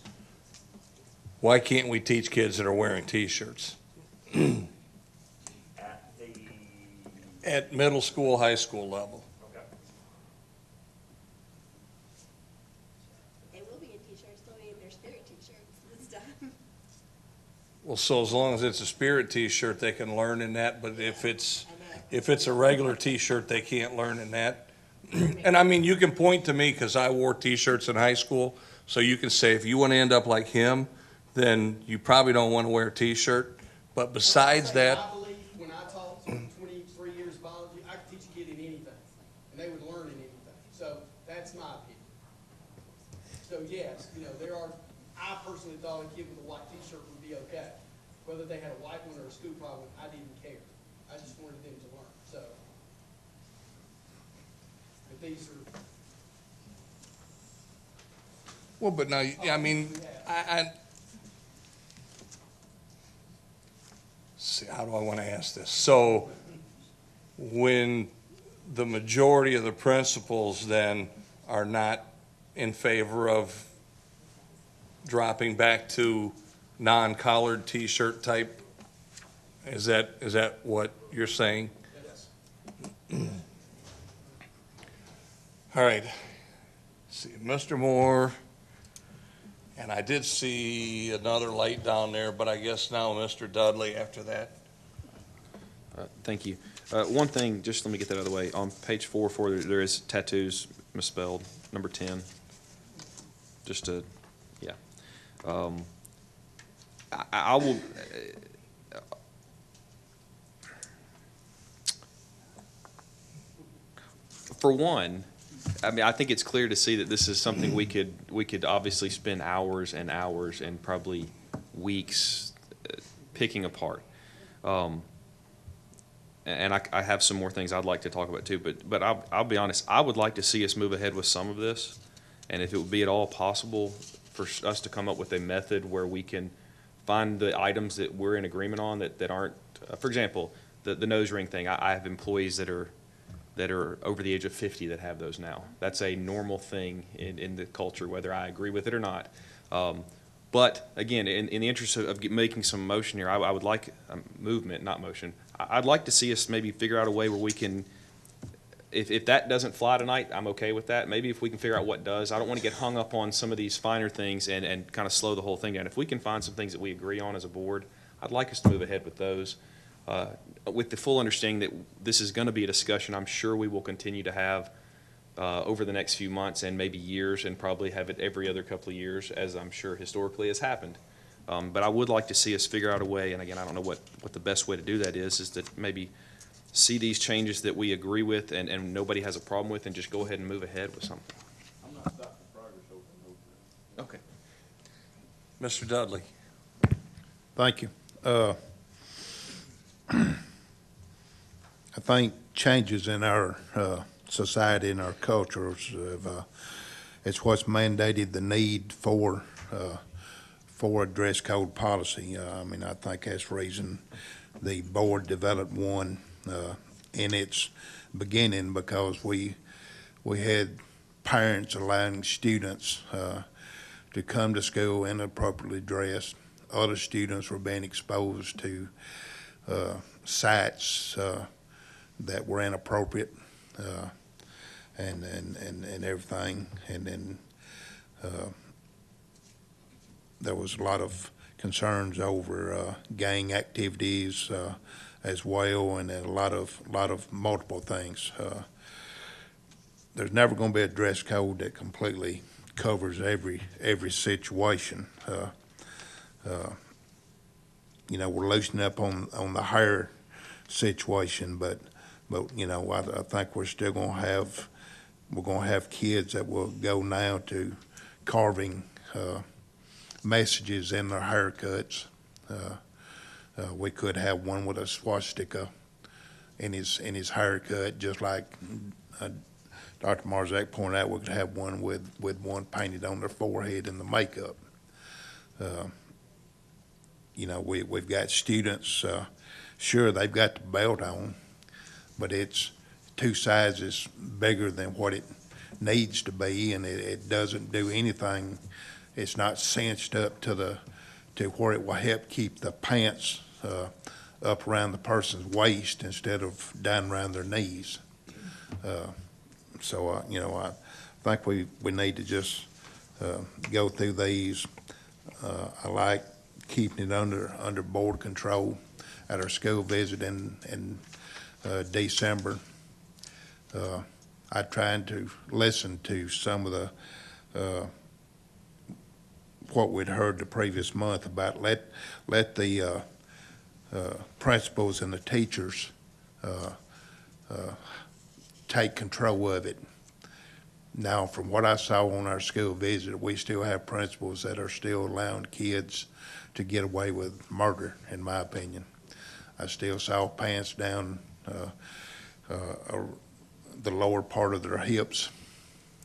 Why can't we teach kids that are wearing T-shirts? At middle school, high school level. They will be in T-shirts, they'll be in their spirit T-shirts this time. Well, so as long as it's a spirit T-shirt, they can learn in that, but if it's a regular T-shirt, they can't learn in that. And I mean, you can point to me because I wore T-shirts in high school, so you can say if you want to end up like him, then you probably don't want to wear a T-shirt. But besides that, I believe when I taught 23 years of biology, I could teach a kid in anything, and they would learn in anything. So that's my opinion. So yes, I personally thought a kid with a white T-shirt would be okay. Whether they had a white one or a school pride one, I didn't care. I just wanted them to learn, so. But these are. well, but now, I mean, see, how do I want to ask this? So when the majority of the principals then are not in favor of dropping back to non-collared T-shirt type, is that what you're saying? All right. See, Mr. Moore, and I did see another light down there, but I guess now Mr. Dudley after that. Thank you. One thing, just let me get that out of the way. On page 4, there is tattoos misspelled, number 10. Just to, yeah. I will, for one, I mean, I think it's clear to see that this is something we could obviously spend hours and hours and probably weeks picking apart. And I have some more things I'd like to talk about too, but I'll be honest, I would like to see us move ahead with some of this, and if it would be at all possible for us to come up with a method where we can find the items that we're in agreement on that aren't, for example, the nose ring thing. I have employees that are over the age of 50 that have those now. That's a normal thing in the culture, whether I agree with it or not. But again, in the interest of making some motion here, I would like movement, not motion. I'd like to see us maybe figure out a way where we can, if that doesn't fly tonight, I'm okay with that. Maybe if we can figure out what does. I don't want to get hung up on some of these finer things and kind of slow the whole thing down. If we can find some things that we agree on as a board, I'd like us to move ahead with those. With the full understanding that this is going to be a discussion I'm sure we will continue to have over the next few months and maybe years, and probably have it every other couple of years, as I'm sure historically has happened. But I would like to see us figure out a way, and again, I don't know what the best way to do that is to maybe see these changes that we agree with and nobody has a problem with, and just go ahead and move ahead with something. I'm not stopping progress over Okay. Mr. Dudley. Thank you. I think changes in our society and our cultures it's what's mandated the need for a dress code policy. I mean, I think that's the reason the board developed one in its beginning, because we had parents allowing students to come to school inappropriately dressed. Other students were being exposed to sites that were inappropriate and everything. And then there was a lot of concerns over gang activities as well, and a lot of multiple things. There's never going to be a dress code that completely covers every situation. You know, we're loosening up on the hair situation, but you know, I think we're still going to have kids that will go now to carving messages in their haircuts. We could have one with a swastika in his haircut, just like Dr. Marzak pointed out. We could have one with one painted on their forehead in the makeup. You know, we've got students. Sure, they've got the belt on, but it's 2 sizes bigger than what it needs to be, and it doesn't do anything. It's not cinched up to where it will help keep the pants up around the person's waist instead of down around their knees. So you know, I think we need to just go through these. I like keeping it under board control. At our school visit in December, I tried to listen to some of the what we'd heard the previous month about let the principals and the teachers take control of it. Now, from what I saw on our school visit, we still have principals that are still allowing kids to get away with murder, in my opinion. I still saw pants down the lower part of their hips.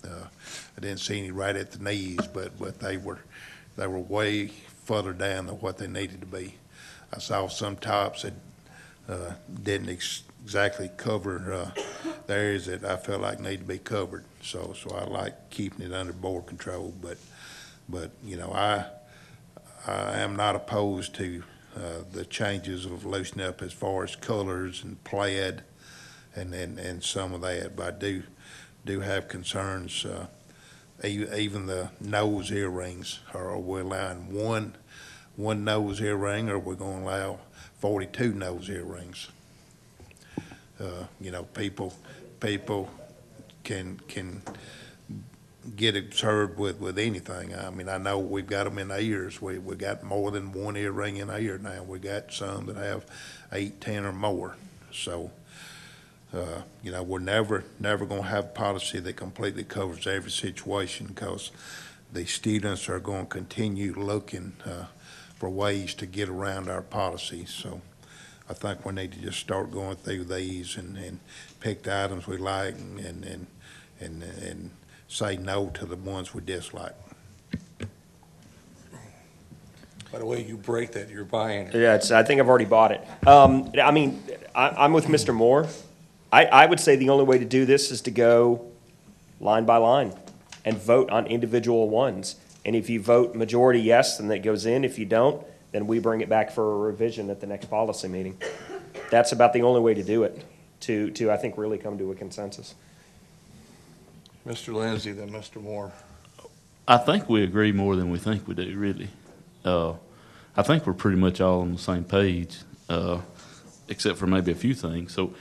I didn't see any right at the knees, but they were way further down than what they needed to be. I saw some tops that didn't exactly cover the areas that I felt like need to be covered. So I like keeping it under board control. But you know, I am not opposed to the changes of loosening up as far as colors and plaid and some of that. But I do have concerns. Even the nose earrings. Are we allowing one nose earring, or are we going to allow 42 nose earrings? You know, people can get absurd with anything. I mean, I know we've got them in the ears. We got more than one earring in the ear now. We got some that have 8, 10 or more. So, you know, we're never going to have a policy that completely covers every situation, because the students are going to continue looking for ways to get around our policies. So I think we need to just start going through these and pick the items we like and say no to the ones we dislike. By the way you break that, you're buying it. Yeah, I think I've already bought it. I mean, I'm with Mr. Moore. I would say the only way to do this is to go line by line and vote on individual ones. And if you vote majority yes, then that goes in. If you don't, then we bring it back for a revision at the next policy meeting. That's about the only way to do it, to I think, really come to a consensus. Mr. Lindsay, then Mr. Moore. I think we agree more than we think we do, really. I think we're pretty much all on the same page, except for maybe a few things. So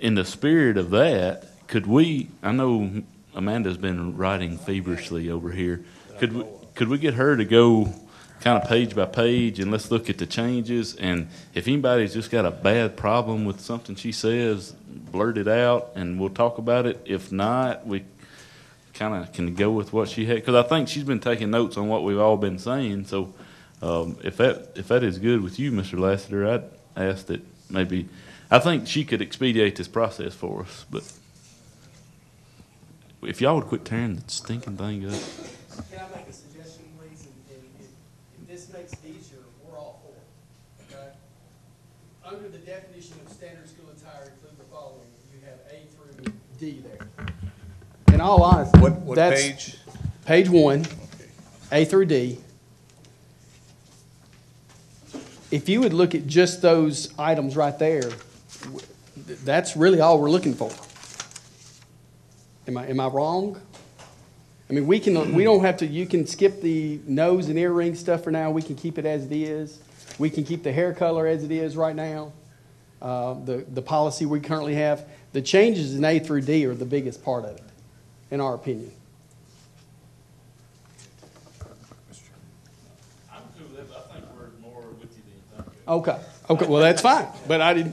in the spirit of that, could we, I know Amanda's been writing feverishly over here. Could we get her to go kind of page by page, and let's look at the changes, and if anybody's just got a bad problem with something she says, blurt it out, and we'll talk about it. If not, we kind of can go with what she had, because I think she's been taking notes on what we've all been saying. So if that is good with you, Mr. Lassiter, I'd ask that maybe, I think she could expedite this process for us, but if y'all would quit tearing the stinking thing up. Can I make a suggestion, please? And if this makes it easier, we're all for it, okay? Under the definition of standard school attire, include the following. You have A through D there. In all honesty, What that's page? page 1, A through D. If you would look at just those items right there, that's really all we're looking for. Am I wrong? I mean, we don't have to, you can skip the nose and earring stuff for now. We can keep it as it is. We can keep the hair color as it is right now. The policy we currently have. The changes in A through D are the biggest part of it, in our opinion. I'm cool with it, but I think we're more with you than you think. Okay, well, that's fine, but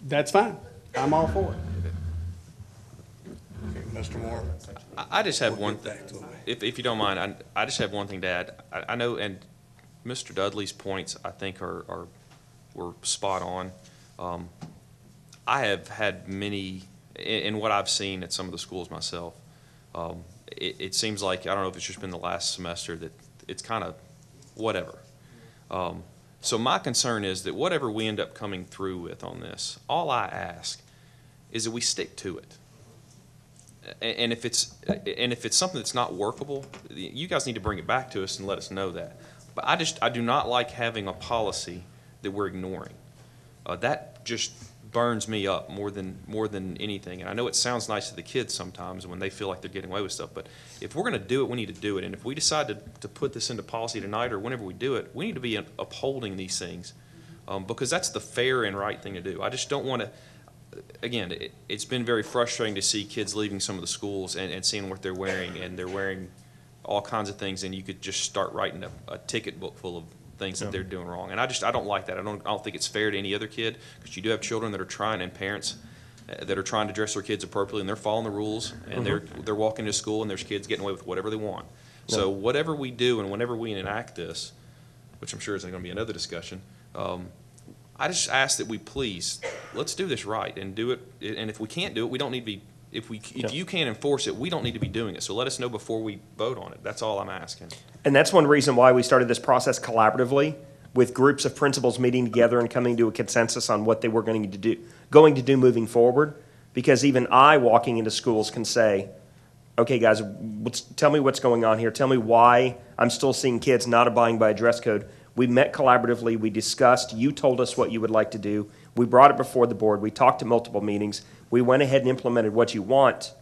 that's fine. I'm all for it. Mr. Moore. I just have We'll one, get back to it. if you don't mind, I just have one thing to add. I know, and Mr. Dudley's points, I think, were spot on. I have had many, in what I've seen at some of the schools myself, it seems like, I don't know if it's just been the last semester, that it's kind of whatever. So my concern is that whatever we end up coming through with on this, all I ask is that we stick to it. And if it's something that's not workable, you guys need to bring it back to us and let us know that. But I do not like having a policy that we're ignoring. That just burns me up more than anything. And I know it sounds nice to the kids sometimes when they feel like they're getting away with stuff, but if we're going to do it, we need to do it. And if we decide to put this into policy tonight or whenever we do it, we need to be upholding these things, because that's the fair and right thing to do. I just don't want to. Again, it's been very frustrating to see kids leaving some of the schools and seeing what they're wearing, and they're wearing all kinds of things, and you could just start writing a ticket book full of things that they're doing wrong. And I don't like that. I don't think it's fair to any other kid, because you do have children that are trying, and parents that are trying to dress their kids appropriately, and they're following the rules, and they're walking to school, and there's kids getting away with whatever they want. So whatever we do and whenever we enact this, which I'm sure is going to be another discussion, I just ask that we please, let's do this right and do it. And if we can't do it, we don't need to be, if you can't enforce it, we don't need to be doing it. So let us know before we vote on it. That's all I'm asking. And that's one reason why we started this process collaboratively, with groups of principals meeting together and coming to a consensus on what they were going to do moving forward. Because even I, walking into schools, can say, okay, guys, tell me what's going on here. Tell me why I'm still seeing kids not abiding by a dress code. We met collaboratively. We discussed. You told us what you would like to do. We brought it before the board. We talked to multiple meetings. We went ahead and implemented what you want,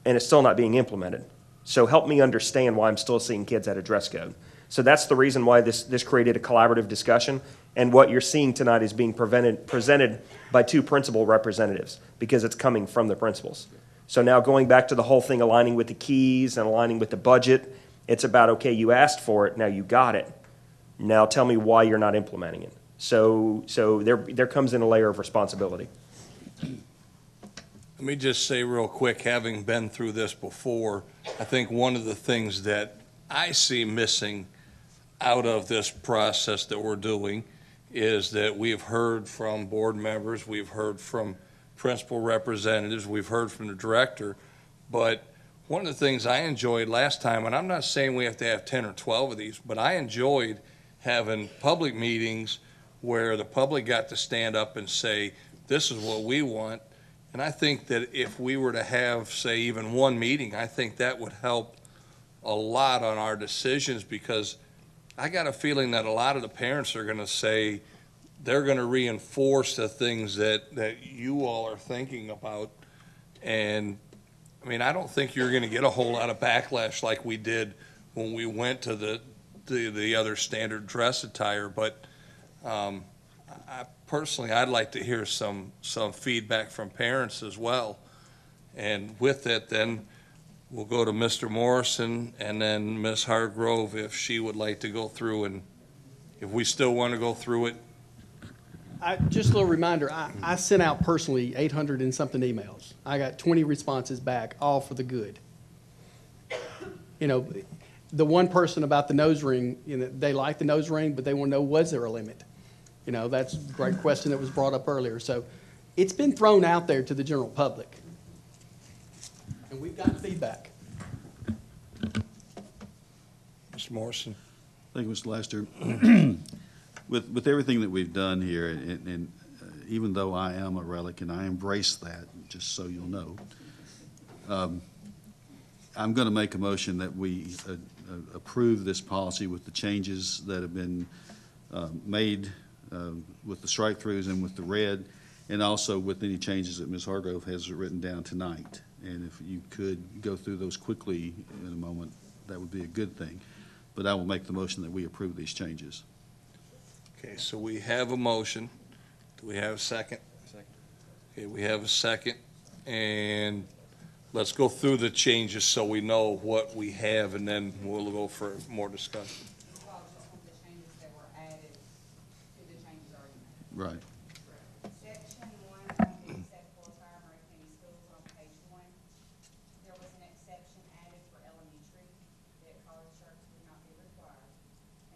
and it's still not being implemented. So help me understand why I'm still seeing kids at a dress code. So that's the reason why this created a collaborative discussion. And what you're seeing tonight is being presented by two principal representatives, because it's coming from the principals. So now going back to the whole thing, aligning with the keys and aligning with the budget, it's about, okay, you asked for it, now you got it. Now tell me why you're not implementing it. So there comes in a layer of responsibility. Let me just say real quick, having been through this before, I think one of the things that I see missing out of this process that we're doing is that we've heard from board members, we've heard from principal representatives, we've heard from the director, but one of the things I enjoyed last time, and I'm not saying we have to have 10 or 12 of these, but I enjoyed having public meetings where the public got to stand up and say, this is what we want. And I think that if we were to have, say, even one meeting, I think that would help a lot on our decisions, because I got a feeling that a lot of the parents are going to say they're going to reinforce the things that you all are thinking about. And I mean, I don't think you're going to get a whole lot of backlash like we did when we went to the other standard dress attire, but I'd like to hear some feedback from parents as well. And with it, then we'll go to Mr. Morrison and then Ms. Hargrove if she would like to go through, and if we still want to go through it. Just a little reminder, I sent out personally 800 and something emails. I got 20 responses back, all for the good. You know, the one person about the nose ring, you know, they like the nose ring, but they want to know, was there a limit? You know, that's a great question that was brought up earlier. So it's been thrown out there to the general public. And we've gotten feedback. Mr. Morrison. Thank you, Mr. Lester. With everything that we've done here, and even though I am a relic and I embrace that, just so you'll know, I'm going to make a motion that we approve this policy with the changes that have been made with the strike-throughs and with the red, and also with any changes that Ms. Hargrove has written down tonight. And if you could go through those quickly in a moment, that would be a good thing. But I will make the motion that we approve these changes. Okay, so we have a motion. Do we have a second? Second. Okay, we have a second. And let's go through the changes so we know what we have, and then we'll go for more discussion. Well, just want the changes that were added to the changes already made. Right. Section 1 of the acceptable attire, Murray County Schools on page 1, there was an exception added for elementary that collared shirts would not be required.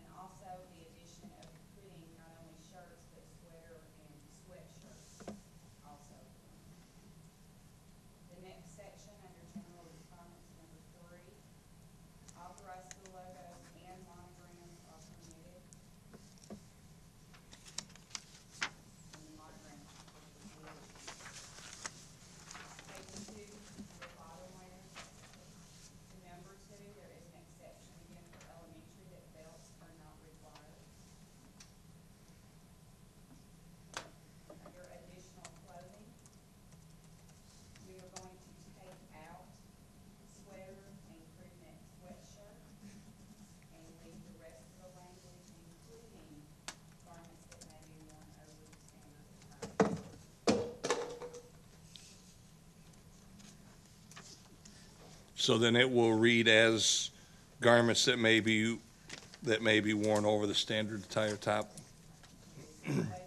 And also the addition of putting not only shirts, but sweater and sweatshirts also. The next section under general requirements, number 3, authorized school logos and monograms are permitted. And the monograms are permitted. Page 2, the bottom layer. Number 2, there is an exception again for elementary that belts are not required. Under additional clothing, we are going to take out sweater and crew neck sweatshirt and leave the rest of the language, including garments that may be worn over the standard attire. So then it will read as garments that may be worn over the standard attire top. The vest,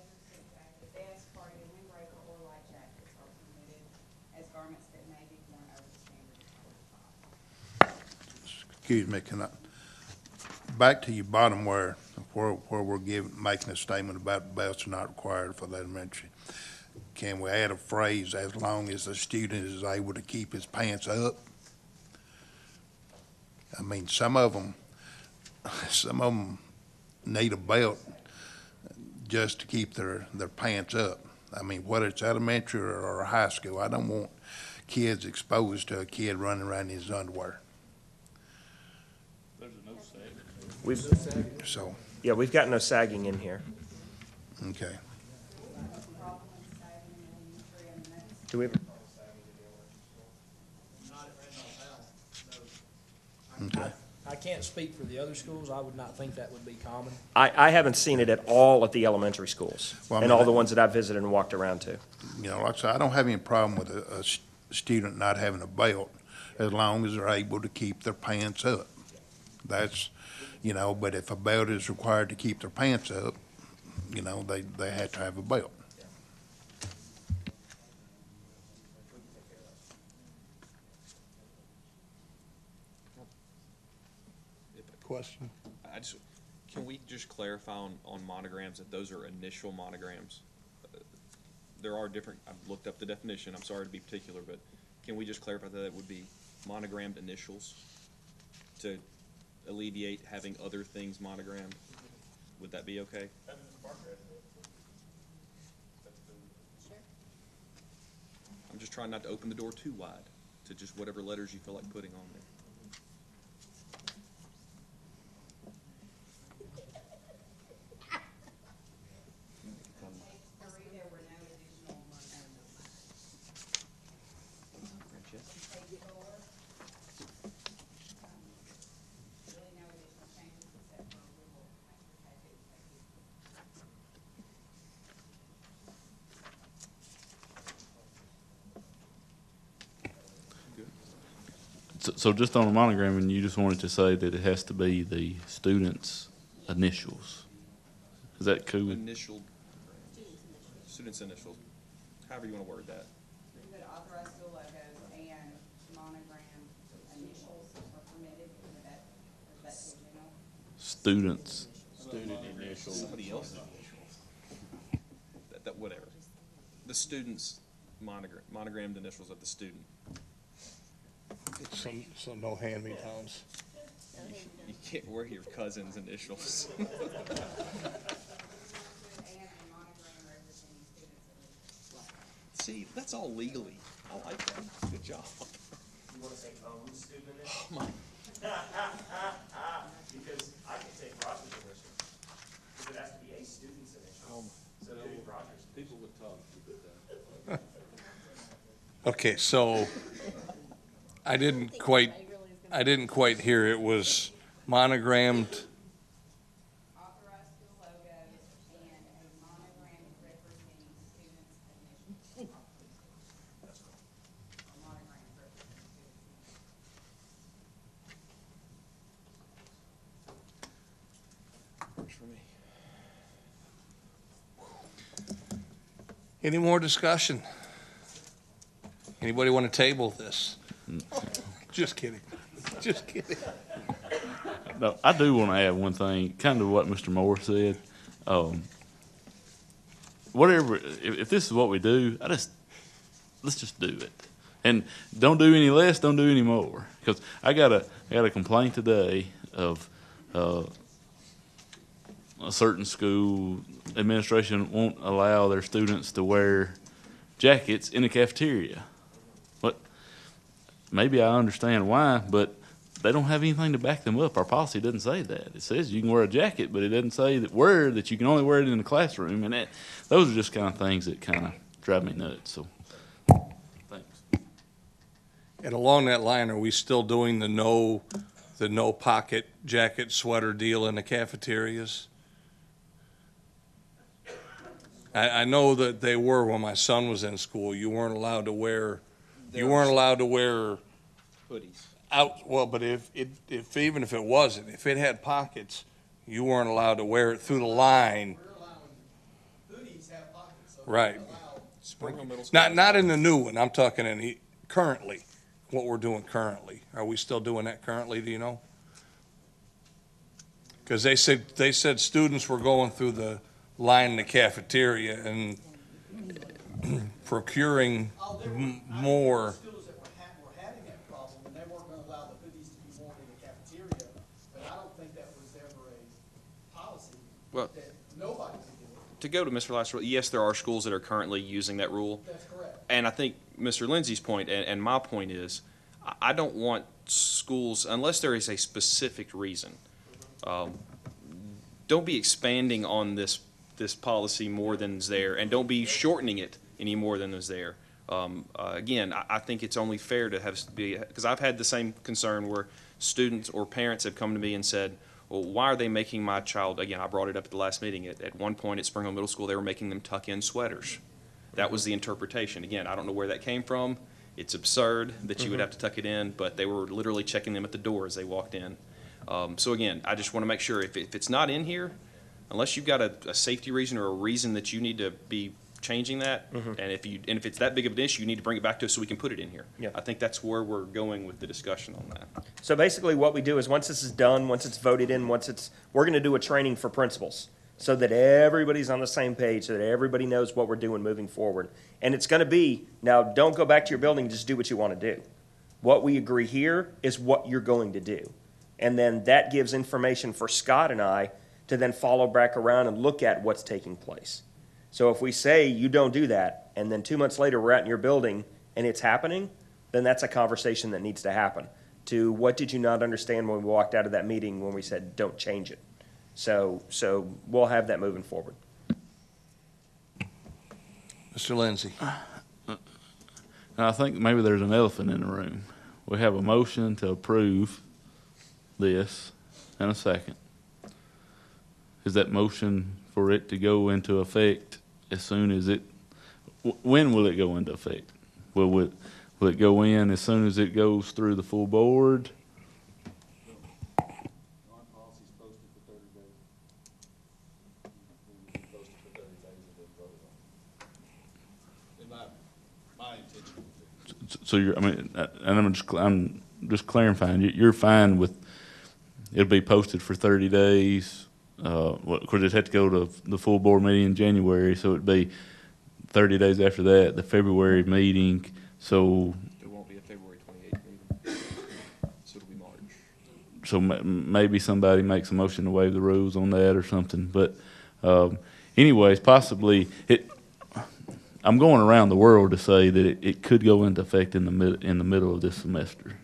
cardigan, windbreaker, or light jackets are permitted as garments that may be worn over the standard attire top. Excuse me, back to your bottom where we're making a statement about belts are not required for the elementary. can we add a phrase, as long as the student is able to keep his pants up? I mean, some of them need a belt just to keep their pants up. I mean, whether it's elementary or high school, I don't want kids exposed to a kid running around in his underwear. We've, So, yeah, we've got no sagging in here. okay. Do we? Okay. I can't speak for the other schools. I would not think that would be common. I haven't seen it at all at the elementary schools, Well, I and mean, all the ones that I've visited and walked around to. You know, like I said, I don't have any problem with a student not having a belt as long as they're able to keep their pants up. That's, you know, but if a belt is required to keep their pants up, you know, they have to have a belt. Question? Can we just clarify on monograms that those are initial monograms? There are different, I've looked up the definition, I'm sorry to be particular, but can we just clarify that it would be monogrammed initials to alleviate having other things monogrammed? Would that be okay? I'm just trying not to open the door too wide to just whatever letters you feel like putting on there. So just on a monogram, and you just wanted to say that it has to be the student's initials. Is that cool? Initial, student's initials, however you want to word that. The authorized school logos and monogram initials are permitted, is that too general? Students. Student initials. Somebody else's initials. That, whatever. The student's monogrammed initials of the student. So no hand-me-downs. You can't wear your cousin's initials. See, that's all legally. I like that. Good job. You want to say own student initials? Oh, my. Because I can say Roger's initials, because it has to be a student's initials. So it'll be Roger's. People would talk. Okay, so I didn't quite hear. It was monogrammed. Authorized school logos and a monogram representing students' initials. A monogram representing students' Works for me. Any more discussion? Anybody want to table this? Just kidding. Just kidding. No, I do want to add one thing, kind of what Mr. Moore said. Whatever, if this is what we do, let's just do it. And don't do any less, don't do any more. Because I got a complaint today of a certain school administration won't allow their students to wear jackets in the cafeteria. But maybe I understand why, but they don't have anything to back them up. Our policy doesn't say that. It says you can wear a jacket, but it doesn't say that you can only wear it in the classroom. And those are just kind of things that kind of drive me nuts. So, thanks. And along that line, are we still doing the no pocket jacket sweater deal in the cafeterias? I know that they were when my son was in school. You weren't allowed to wear Hoodies. out. Well, but if even if it wasn't, if it had pockets, you weren't allowed to wear it through the line. We're allowing, hoodies have pockets, so. Right. Springfield Middle School. Not in the new one. I'm talking currently. What we're doing currently. Are we still doing that currently? Do you know? Because they said students were going through the line in the cafeteria, and procuring Oh, more. Schools that were having that problem, and they weren't gonna allow the hoodies to be worn in the cafeteria, but I don't think that was ever a policy Well- that nobody could do it. To go to Mr. Lasser, yes, there are schools that are currently using that rule. That's correct. And I think Mr. Lindsay's point and my point is, I don't want schools, unless there is a specific reason, don't be expanding on this policy more than is there, and don't be shortening it any more than is there. Again, I think it's only fair to because I've had the same concern where students or parents have come to me and said, well, why are they making my child, again, I brought it up at the last meeting, at one point at Spring Hill Middle School, they were making them tuck in sweaters. That was the interpretation. Again, I don't know where that came from. It's absurd that you would have to tuck it in, but they were literally checking them at the door as they walked in. So again, I just want to make sure if it's not in here, unless you've got a safety reason or a reason that you need to be changing that, and if it's that big of an issue, you need to bring it back to us so we can put it in here. Yeah. I think that's where we're going with the discussion on that. So basically what we do is once this is done, once it's voted in, we're gonna do a training for principals so that everybody's on the same page, so that everybody knows what we're doing moving forward. And it's gonna be, now, don't go back to your building and just do what you wanna do. What we agree here is what you're going to do. And then that gives information for Scott and I to then follow back around and look at what's taking place. So if we say you don't do that, and then 2 months later we're out in your building and it's happening, then that's a conversation that needs to happen. To what did you not understand when we walked out of that meeting when we said, don't change it? So we'll have that moving forward. Mr. Lindsay. And I think maybe there's an elephant in the room. We have a motion to approve this and a second. Is that motion for it to go into effect as soon as when will it go into effect? Will it go in as soon as it goes through the full board? Non-policy's posted for 30 days. When we post it for 30 days, it didn't vote on it. In my intention. So you're, I mean, and I'm just clarifying, you're fine with, it'll be posted for 30 days? Of course, it'd have to go to the full board meeting in January, so it'd be 30 days after that, the February meeting, so. It won't be a February 28th meeting, so it'll be March. So maybe somebody makes a motion to waive the rules on that or something, but anyways, possibly, I'm going around the world to say that it could go into effect in the middle of this semester.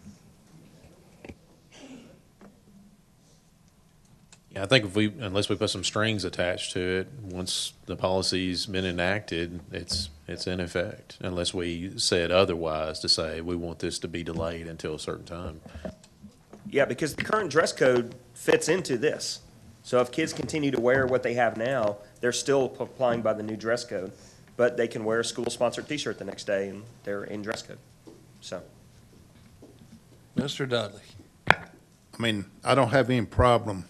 Yeah, I think unless we put some strings attached to it, once the policy's been enacted, it's in effect, unless we said otherwise to say we want this to be delayed until a certain time. Yeah, because the current dress code fits into this. So if kids continue to wear what they have now, they're still applying by the new dress code, but they can wear a school-sponsored T-shirt the next day and they're in dress code. So. Mr. Dudley. I mean, I don't have any problem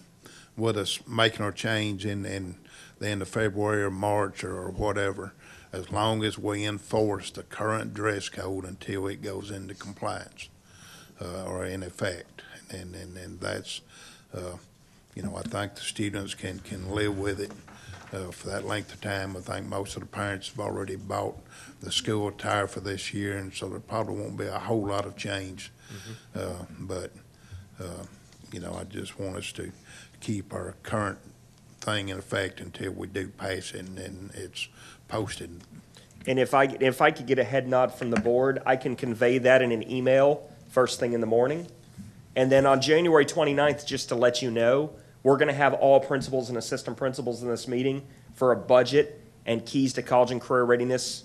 with us making our change in the end of February or March or whatever, as long as we enforce the current dress code until it goes into compliance or in effect. And that's, you know, I think the students can live with it for that length of time. I think most of the parents have already bought the school attire for this year, and so there probably won't be a whole lot of change. But you know, I just want us to keep our current thing in effect until we do pass it and it's posted. And if I could get a head nod from the board, I can convey that in an email first thing in the morning. And then on January 29th, just to let you know, we're going to have all principals and assistant principals in this meeting for a budget and keys to college and career readiness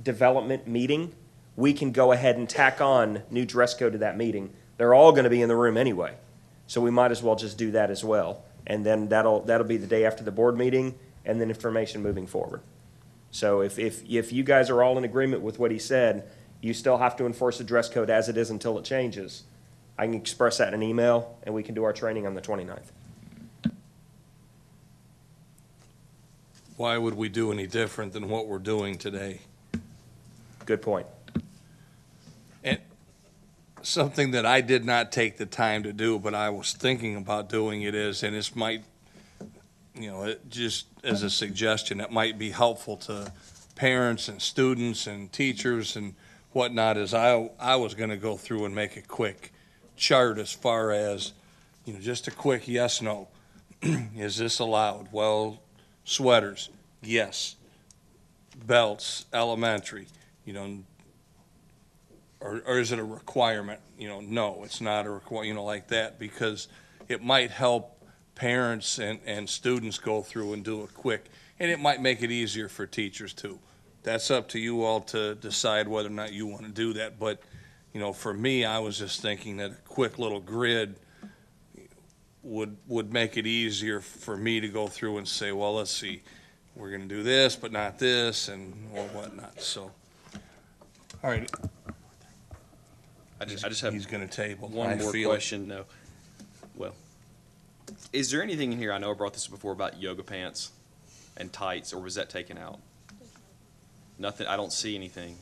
development meeting. We can go ahead and tack on new dress code to that meeting. They're all going to be in the room anyway. So we might as well just do that as well. And then that'll be the day after the board meeting and then information moving forward. So if you guys are all in agreement with what he said, you still have to enforce the dress code as it is until it changes. I can express that in an email and we can do our training on the 29th. Why would we do any different than what we're doing today? Good point. And something that I did not take the time to do, but I was thinking about doing it is, and this might, you know, it just as a suggestion, it might be helpful to parents and students and teachers and whatnot is I was gonna go through and make a quick chart as far as, just a quick yes, no. Is this allowed? Well, sweaters, yes. Belts, elementary, or is it a requirement? No, it's not a like that, because it might help parents and students go through and do it quick, and it might make it easier for teachers too. That's up to you all to decide whether or not you want to do that, but, for me, I was just thinking that a quick little grid would make it easier for me to go through and say, well, let's see, we're gonna do this, but not this, and or whatnot, so. All right. I just have He's gonna table. one I more feel it. question. No, well, is there anything in here? I know I brought this before about yoga pants and tights, or was that taken out? Nothing. I don't see anything.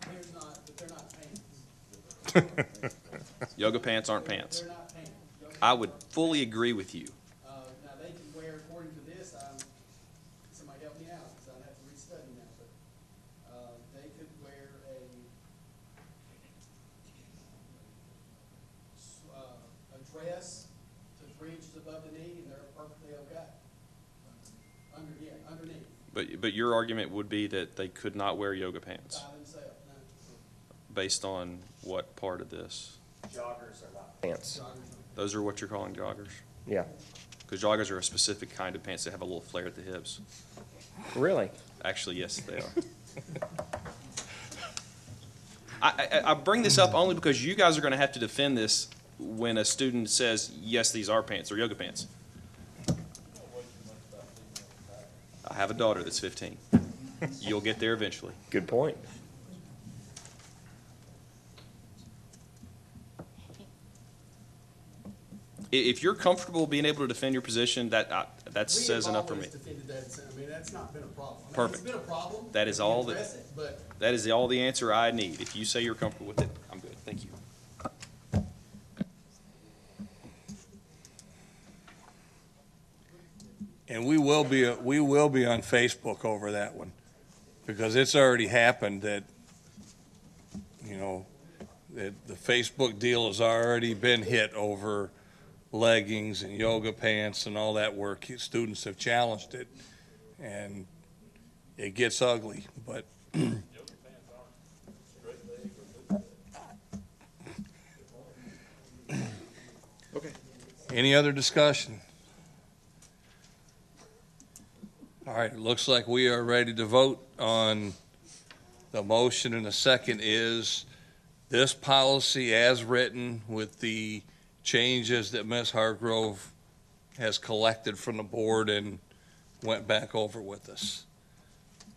They're not, but they're not pants. Yoga pants aren't pants. They're not pants. I would fully agree with you. Now, they can wear, according to this, somebody help me out, because I'd have to restudy now, but, they could wear a dress to 3 inches above the knee, and they're perfectly okay. Underneath, But your argument would be that they could not wear yoga pants by themselves, no. based on what part of this? Joggers are not pants. Those are what you're calling joggers? Yeah. Because joggers are a specific kind of pants that have a little flare at the hips. Really? Actually, yes, they are. I bring this up only because you guys are going to have to defend this when a student says, yes, these are pants or yoga pants. I have a daughter that's 15. You'll get there eventually. Good point. If you're comfortable being able to defend your position, that says enough for me. We have always defended that, I mean, that's not been a problem. I mean, Perfect. It's been a problem. That is we all address it, but that is all the answer I need. If you say you're comfortable with it, I'm good. Thank you. And we will be on Facebook over that one, because it's already happened that, that the Facebook deal has already been hit over leggings and yoga pants and all that work. Students have challenged it, and it gets ugly, but. Okay. Any other discussion? All right, it looks like we are ready to vote on the motion, and the second is this policy as written with the changes that Ms. Hargrove has collected from the board and went back over with us.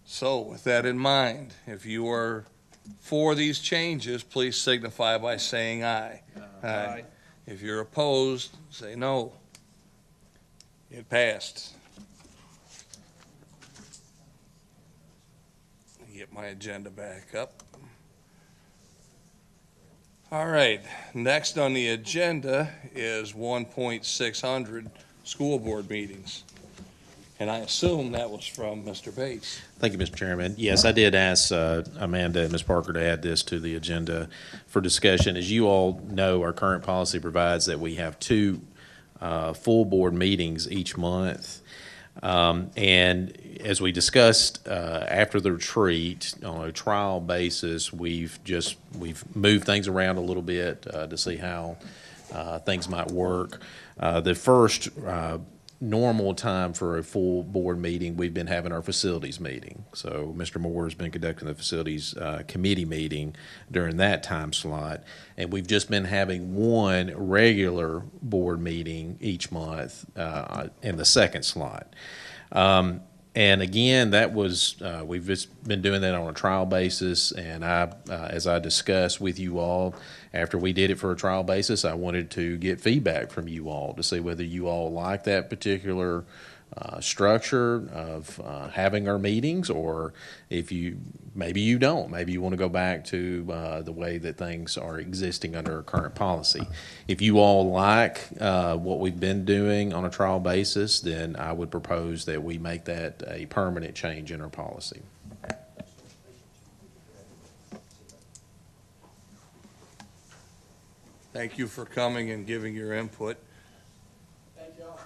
So with that in mind, if you are for these changes, please signify by saying aye. Aye. If you're opposed, say no. It passed. Get my agenda back up. All right, next on the agenda is 1.600 school board meetings. And I assume that was from Mr. Bates. Thank you, Mr. Chairman. Yes, I did ask Amanda and Ms. Parker to add this to the agenda for discussion. As you all know, our current policy provides that we have 2 full board meetings each month. And as we discussed after the retreat, on a trial basis, we've moved things around a little bit to see how things might work. The first normal time for a full board meeting, we've been having our facilities meeting. So Mr. Moore has been conducting the facilities committee meeting during that time slot. And we've just been having one regular board meeting each month in the second slot. And again, that was, we've just been doing that on a trial basis. And as I discussed with you all, after we did it for a trial basis, I wanted to get feedback from you all to see whether you all like that particular structure of having our meetings, or if maybe you don't. Maybe you want to go back to the way that things are existing under our current policy. If you all like what we've been doing on a trial basis, then I would propose that we make that a permanent change in our policy. Thank you for coming and giving your input. Thank y'all.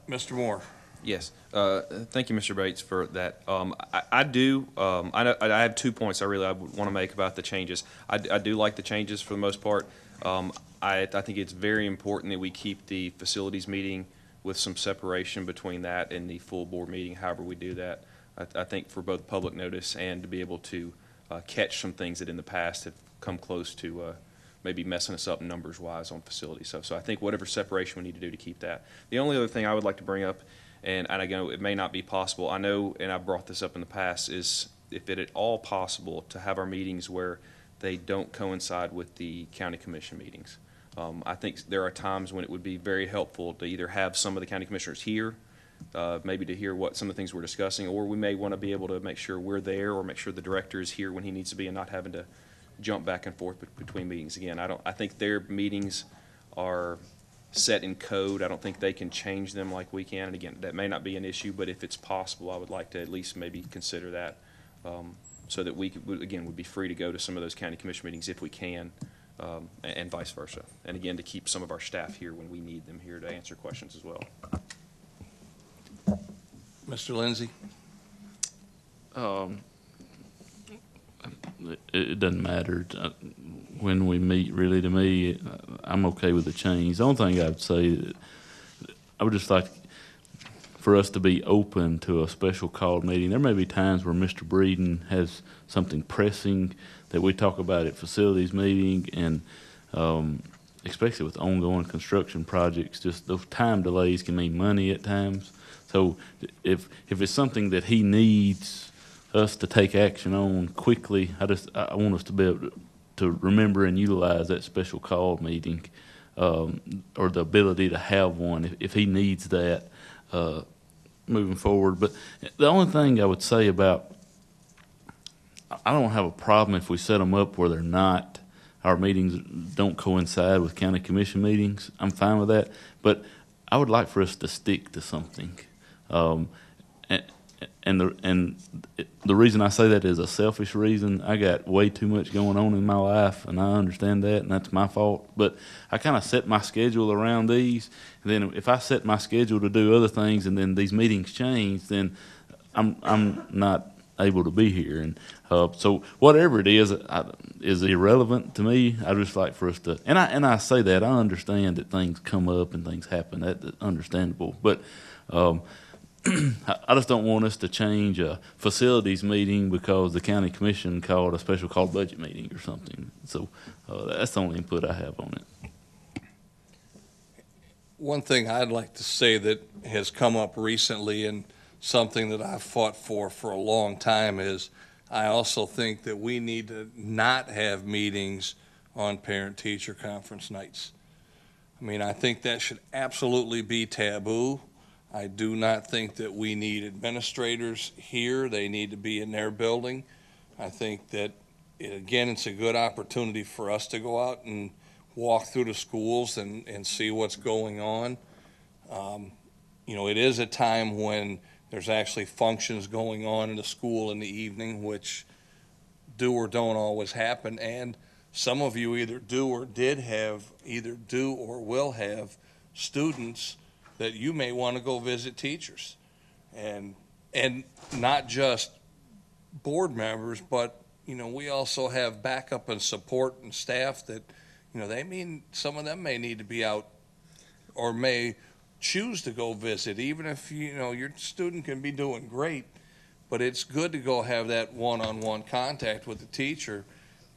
Mr. Moore? Yes. Thank you, Mr. Bates, for that. I know, I have 2 points I want to make about the changes. I do like the changes for the most part. I think it's very important that we keep the facilities meeting with some separation between that and the full board meeting, however we do that. I think for both public notice and to be able to catch some things that in the past have come close to maybe messing us up numbers-wise on facilities. So I think whatever separation we need to do to keep that. The only other thing I would like to bring up, and again, it may not be possible, I know, and I brought this up in the past, is if it at all possible to have our meetings where they don't coincide with the county commission meetings. I think there are times when it would be very helpful to either have some of the county commissioners here, maybe to hear what some of the things we're discussing, or we may want to be able to make sure we're there or make sure the director is here when he needs to be and not having to jump back and forth between meetings. Again, I think their meetings are set in code. I don't think they can change them like we can. And again, that may not be an issue, but if it's possible, I would like to at least maybe consider that, so that we could, again, would be free to go to some of those county commission meetings if we can, and vice versa. And again, to keep some of our staff here when we need them here to answer questions as well. Mr. Lindsay? It doesn't matter when we meet, really. To me, I'm okay with the change. The only thing I'd say, I would just like for us to be open to a special called meeting. There may be times where Mr. Breeden has something pressing that we talk about at facilities meeting, and especially with ongoing construction projects, just those time delays can mean money at times. So if it's something that he needs us to take action on quickly, I want us to be able to remember and utilize that special call meeting, or the ability to have one if he needs that moving forward. But the only thing I would say about, I don't have a problem if we set them up where they're not, our meetings don't coincide with county commission meetings. I'm fine with that, but I would like for us to stick to something. And the reason I say that is a selfish reason. I got way too much going on in my life, and I understand that, and that's my fault. But I kind of set my schedule around these, and then if I set my schedule to do other things, and then these meetings change, then I'm not able to be here. And so whatever it is irrelevant to me. I just like for us to, and I say that I understand that things come up and things happen. That's understandable, but. I just don't want us to change a facilities meeting because the county commission called a special called budget meeting or something. So that's the only input I have on it. One thing I'd like to say that has come up recently, and something that I've fought for a long time, is I also think that we need to not have meetings on parent-teacher conference nights. I mean, I think that should absolutely be taboo. I do not think that we need administrators here. They need to be in their building. I think that, again, it's a good opportunity for us to go out and walk through the schools and see what's going on. It is a time when there's actually functions going on in the school in the evening, which do or don't always happen. And some of you either do or will have students that you may want to go visit teachers, and not just board members, but we also have backup and support and staff that some of them may need to be out or may choose to go visit, even if your student can be doing great, but it's good to go have that one-on-one contact with the teacher.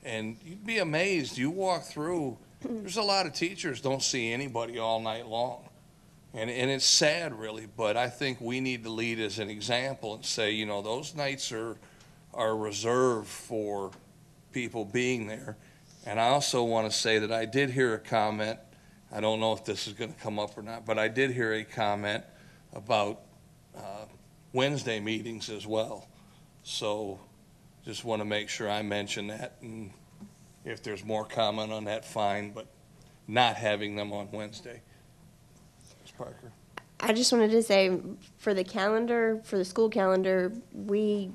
And you'd be amazed, you walk through, there's a lot of teachers don't see anybody all night long. And it's sad, really, but I think we need to lead as an example and say, those nights are reserved for people being there. And I also want to say that I did hear a comment, I don't know if this is going to come up or not, but I did hear a comment about Wednesday meetings as well. So just want to make sure I mention that, and if there's more comment on that, fine, but not having them on Wednesday. Ms. Parker? I just wanted to say, for the calendar, for the school calendar, when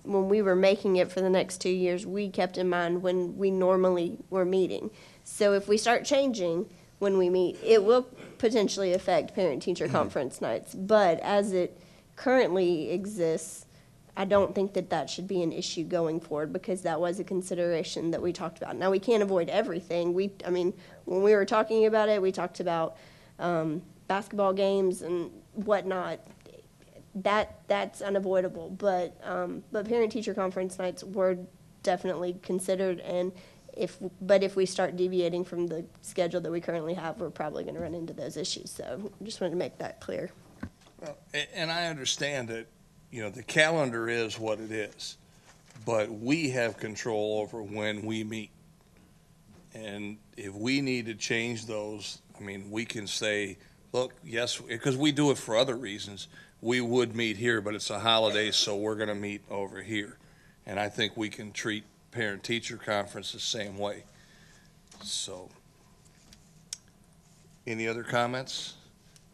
we were making it for the next 2 years, we kept in mind when we normally were meeting. So if we start changing when we meet, it will potentially affect parent-teacher conference nights. But as it currently exists, I don't think that that should be an issue going forward, because that was a consideration that we talked about. Now, we can't avoid everything. When we were talking about it, we talked about basketball games and whatnot. That's unavoidable. But parent-teacher conference nights were definitely considered, and if we start deviating from the schedule that we currently have, we're probably going to run into those issues. So just wanted to make that clear. Well, and I understand that, the calendar is what it is, but we have control over when we meet. And if we need to change those, we can say, look, yes, because we do it for other reasons. We would meet here, but it's a holiday, so we're going to meet over here. And I think we can treat parent-teacher conference the same way. So, any other comments?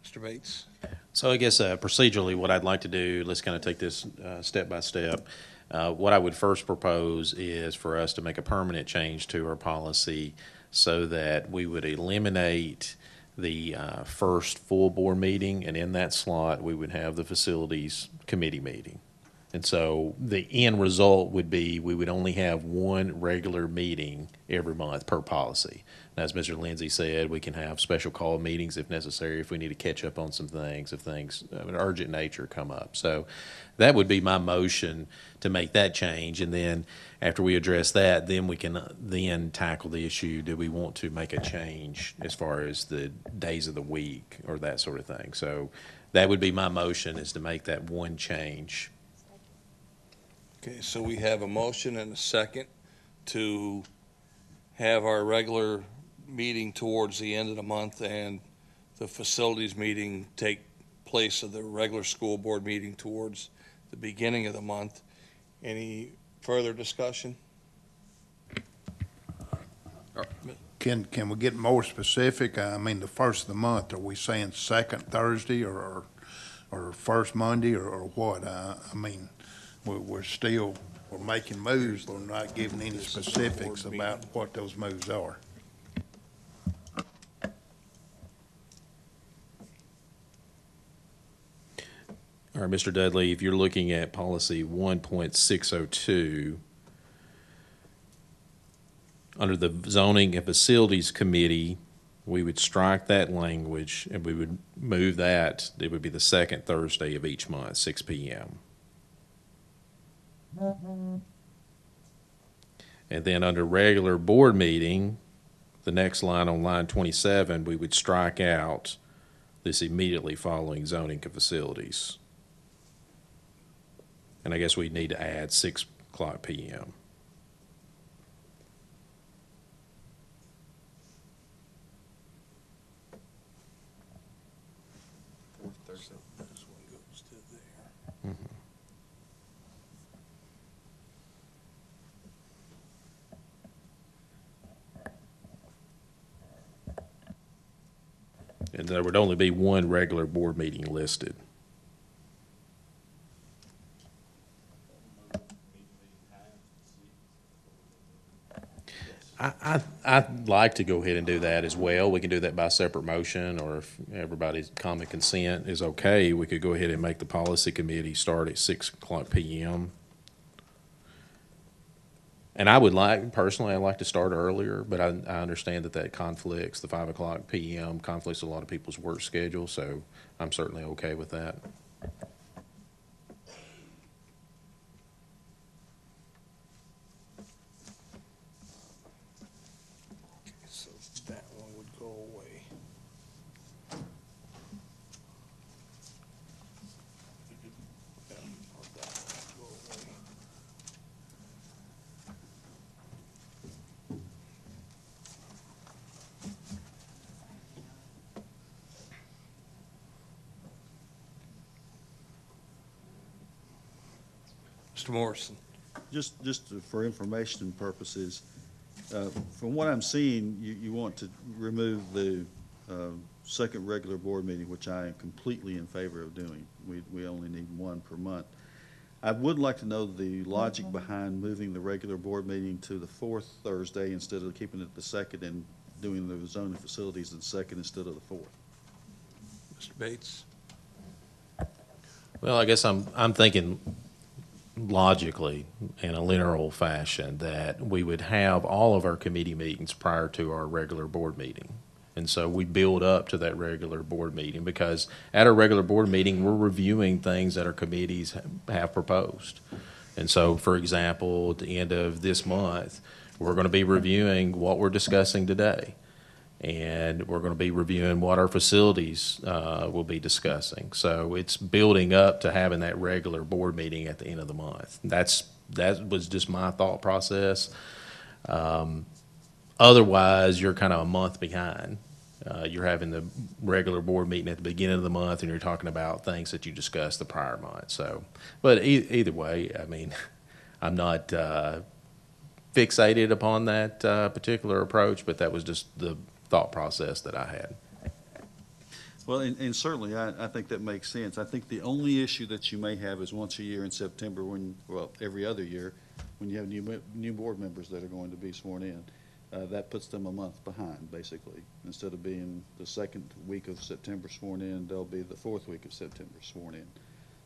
Mr. Bates? So I guess procedurally, what I'd like to do, let's kind of take this step by step. What I would first propose is for us to make a permanent change to our policy so that we would eliminate the first full board meeting, and in that slot, we would have the facilities committee meeting. And so the end result would be we would only have one regular meeting every month per policy. And as Mr. Lindsay said, we can have special call meetings if necessary, if we need to catch up on some things, if things of an urgent nature come up. So that would be my motion to make that change. And then after we address that, then we can then tackle the issue, do we want to make a change as far as the days of the week or that sort of thing. So that would be my motion, is to make that one change. Okay, so we have a motion and a second to have our regular meeting towards the end of the month and the facilities meeting take place of the regular school board meeting towards the beginning of the month. Any further discussion? Can we get more specific? The first of the month, are we saying second Thursday or first Monday or what? We're making moves, but we're not giving any specifics about what those moves are. All right, Mr. Dudley, if you're looking at policy 1.602, under the zoning and facilities committee, we would strike that language and we would move that. It would be the second Thursday of each month, 6 p.m. And then under regular board meeting, the next line on line 27, we would strike out this immediately following zoning and facilities. And I guess we'd need to add 6 o'clock p.m. And there would only be one regular board meeting listed. I'd like to go ahead and do that as well. We can do that by separate motion, or if everybody's common consent is okay, we could go ahead and make the policy committee start at 6 o'clock p.m. And I would personally, I'd like to start earlier, but I understand that conflicts, the 5 o'clock p.m. conflicts a lot of people's work schedule, so I'm certainly okay with that. So that one would go away. That one would go away. Mr. Morrison. Just for information purposes, from what I'm seeing, you want to remove the second regular board meeting, which I am completely in favor of doing. We only need one per month. I would like to know the logic behind moving the regular board meeting to the fourth Thursday instead of keeping it the second and doing the zoning facilities the second instead of the fourth. Mr. Bates. Well, I guess I'm thinking logically in a linear fashion that we would have all of our committee meetings prior to our regular board meeting. And so we build up to that regular board meeting because at our regular board meeting, we're reviewing things that our committees have proposed. And so, for example, at the end of this month, we're going to be reviewing what we're discussing today. And we're going to be reviewing what our facilities will be discussing. So it's building up to having that regular board meeting at the end of the month. That was just my thought process. Otherwise, you're kind of a month behind. You're having the regular board meeting at the beginning of the month, and you're talking about things that you discussed the prior month. So, but either way, I mean, I'm not fixated upon that particular approach, but that was just the thought process that I had. Well, and certainly, I think that makes sense. I think the only issue that you may have is once a year in September every other year, when you have new board members that are going to be sworn in. That puts them a month behind, basically. Instead of being the second week of September sworn in, they'll be the fourth week of September sworn in.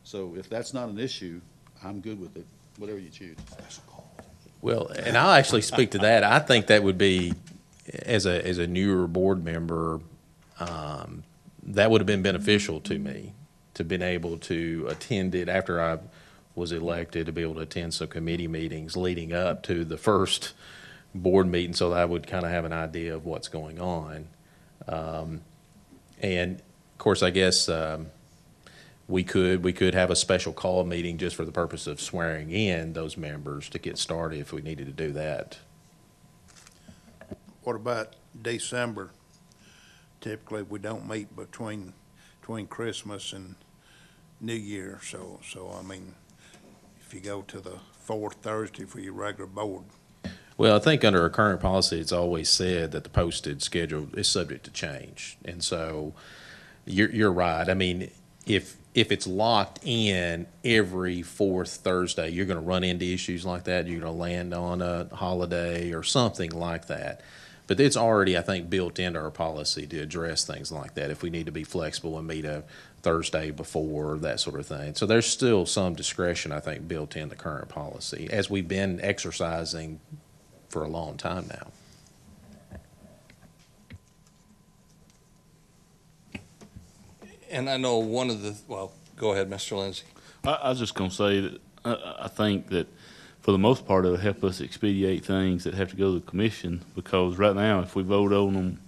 So if that's not an issue, I'm good with it, whatever you choose. Well, and I'll actually speak to that. I think that would be, as a newer board member, that would have been beneficial to me, to been able to attend it after I was elected, to be able to attend some committee meetings leading up to the first board meeting, so that I would kind of have an idea of what's going on. And of course, I guess we could have a special call meeting just for the purpose of swearing in those members to get started if we needed to do that. What about December? Typically, we don't meet between Christmas and New Year, so I mean, if you go to the fourth Thursday for your regular board. Well, I think under our current policy, it's always said that the posted schedule is subject to change. And so you're right. I mean, if it's locked in every fourth Thursday, you're going to run into issues like that. You're going to land on a holiday or something like that. But it's already, I think, built into our policy to address things like that if we need to be flexible and meet a Thursday before, that sort of thing. So there's still some discretion, I think, built in the current policy, as we've been exercising for a long time now. And I know go ahead, Mr. Lindsay. I was just going to say that I think that for the most part, it'll help us expedite things that have to go to the commission, because right now, if we vote on them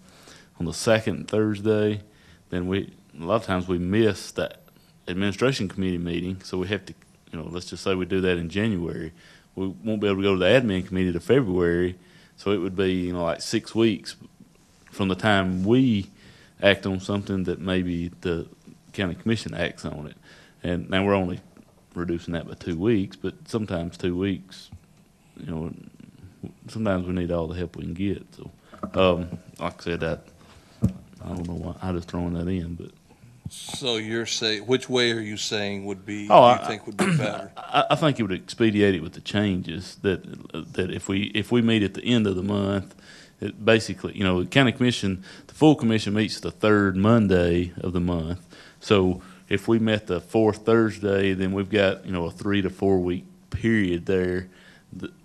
on the second Thursday, then a lot of times we miss that administration committee meeting, so we have to, let's just say we do that in January. We won't be able to go to the admin committee to February, so it would be, like 6 weeks from the time we act on something that maybe the county commission acts on it. And now we're only reducing that by 2 weeks, but sometimes 2 weeks, sometimes we need all the help we can get. So, like I said, I don't know why, I just throwing that in, but. So you're saying, which way are you saying would be, think would be better? I think it would expedite it with the changes that if we meet at the end of the month, it basically, the county commission, the full commission meets the third Monday of the month. So if we met the fourth Thursday, then we've got, a 3 to 4 week period there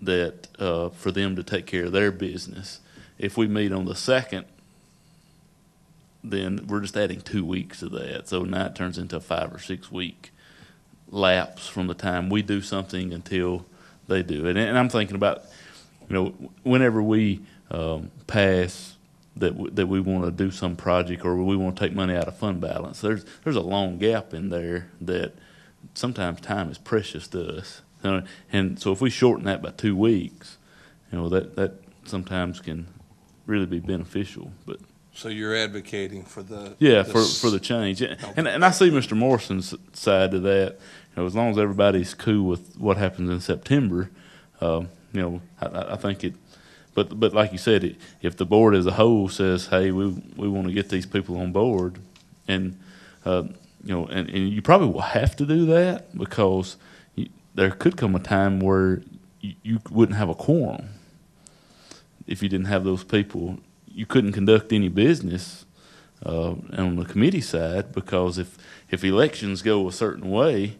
that for them to take care of their business. If we meet on the second, then we're just adding 2 weeks to that. So now it turns into a 5 or 6 week lapse from the time we do something until they do it. And I'm thinking about, whenever we pass that we want to do some project or we want to take money out of fund balance, there's a long gap in there that sometimes time is precious to us. And so if we shorten that by 2 weeks, that sometimes can really be beneficial. But So you're advocating for the. Yeah, this- for the change. And I see Mr. Morrison's side to that. You know, as long as everybody's cool with what happens in September, you know, I think it, but like you said, if the board as a whole says, hey, we want to get these people on board, and, you know, and you probably will have to do that because there could come a time where you wouldn't have a quorum if you didn't have those people. You couldn't conduct any business on the committee side, because if elections go a certain way,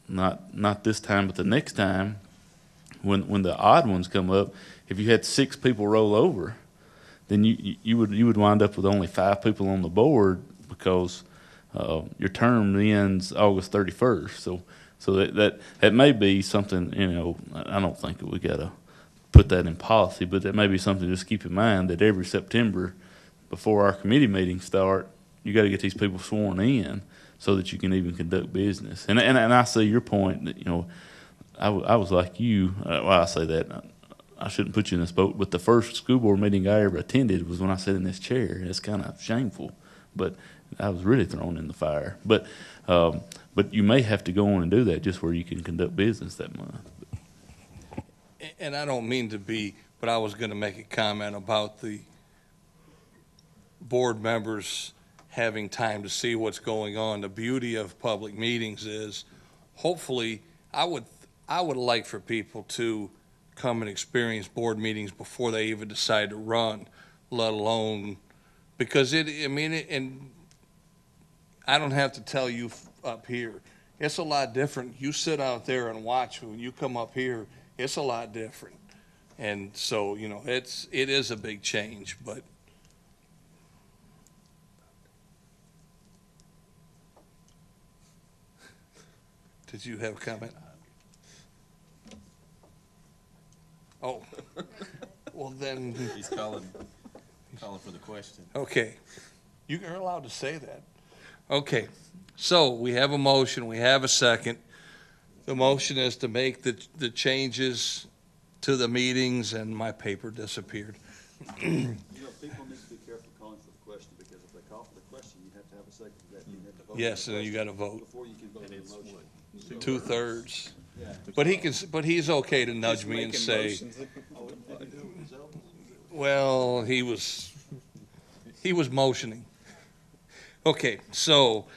not this time, but the next time, when the odd ones come up, if you had 6 people roll over, then you would wind up with only 5 people on the board, because your term ends August 31st. So that may be something, you know. I don't think that we gotta put that in policy, but that may be something to just keep in mind, that every September, before our committee meetings start, you got to get these people sworn in so that you can even conduct business. And I see your point that, you know, I was like you. Well, I say that, I shouldn't put you in this boat, but the first school board meeting I ever attended was when I sat in this chair. It's kind of shameful, but I was really thrown in the fire. But you may have to go on and do that just where you can conduct business that month. And I don't mean to be, but I was going to make a comment about the board members having time to see what's going on. The beauty of public meetings is, hopefully, I would like for people to come and experience board meetings before they even decide to run, let alone, because and I don't have to tell you up here, it's a lot different. You sit out there and watch. When you come up here, it's a lot different. And so, you know, it is a big change, but. Did you have a comment? Oh, well then. He's calling for the question. Okay, you're allowed to say that. Okay, so we have a motion, we have a second. The motion is to make the changes to the meetings, and my paper disappeared. You know, people need to be careful calling for the question, because if they call for the question, you have to have a second for that. You have to vote. Yes, and then you got to vote. Before you can vote on the motion. 2/3. Yeah. But he's okay to nudge me and say, well, he was motioning. Okay, so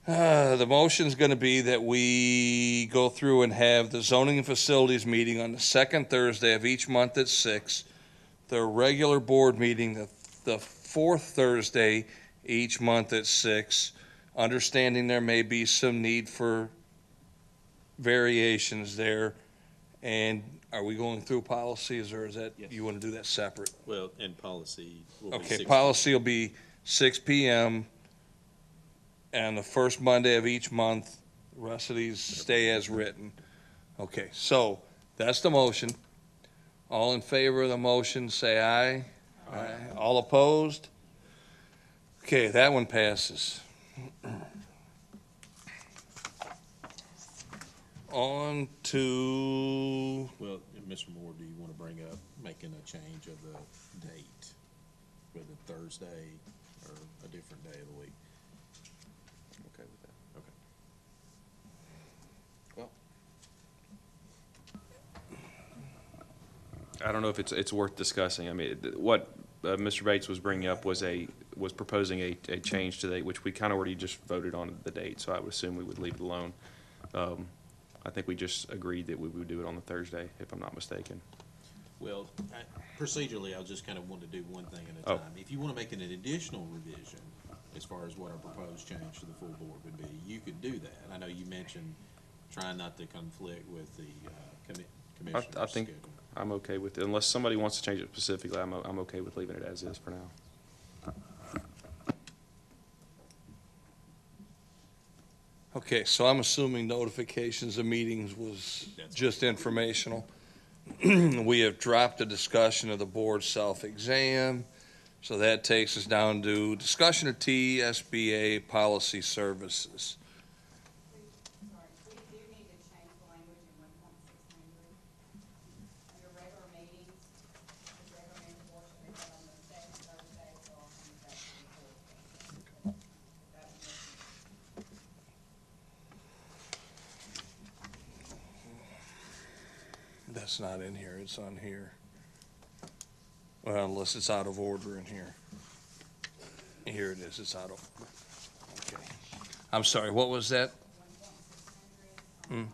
the motion's going to be that we go through and have the zoning and facilities meeting on the second Thursday of each month at 6, the regular board meeting the fourth Thursday each month at 6, understanding there may be some need for variations there. And are we going through policies, or is that, you want to do that separate? Well, and policy will be Okay, 6 policy will be 6 PM and the first Monday of each month. The rest of these stay as written. Okay, so that's the motion. All in favor of the motion, say aye. Aye. All opposed? Okay, that one passes. On to, Well, Mr. Moore, do you want to bring up making a change of the date, whether Thursday or a different day of the week? Okay with that. Okay. Well, I don't know if it's worth discussing. I mean, what Mr. Bates was bringing up was proposing a change to the date, which we kind of already just voted on the date, so I would assume we would leave it alone. I think we just agreed that we would do it on the Thursday, if I'm not mistaken. Well, procedurally, I just kind of want to do one thing at a time. If you want to make an additional revision, as far as what our proposed change to the full board would be, you could do that. I know you mentioned trying not to conflict with the commissioner's I think schedule. I'm okay with it, unless somebody wants to change it specifically. I'm okay with leaving it as is for now. okay, so I'm assuming notifications of meetings was just informational. We have dropped the discussion of the board self-exam, so that takes us down to discussion of TSBA policy services. Sorry, we do need to change the language in 1.600. Your regular meetings, the regular meeting portion, we have on the That's not in here, it's on here. Well, unless it's out of order in here. Here it is, it's out of order. Okay. I'm sorry, what was that? 1.600 Hmm. on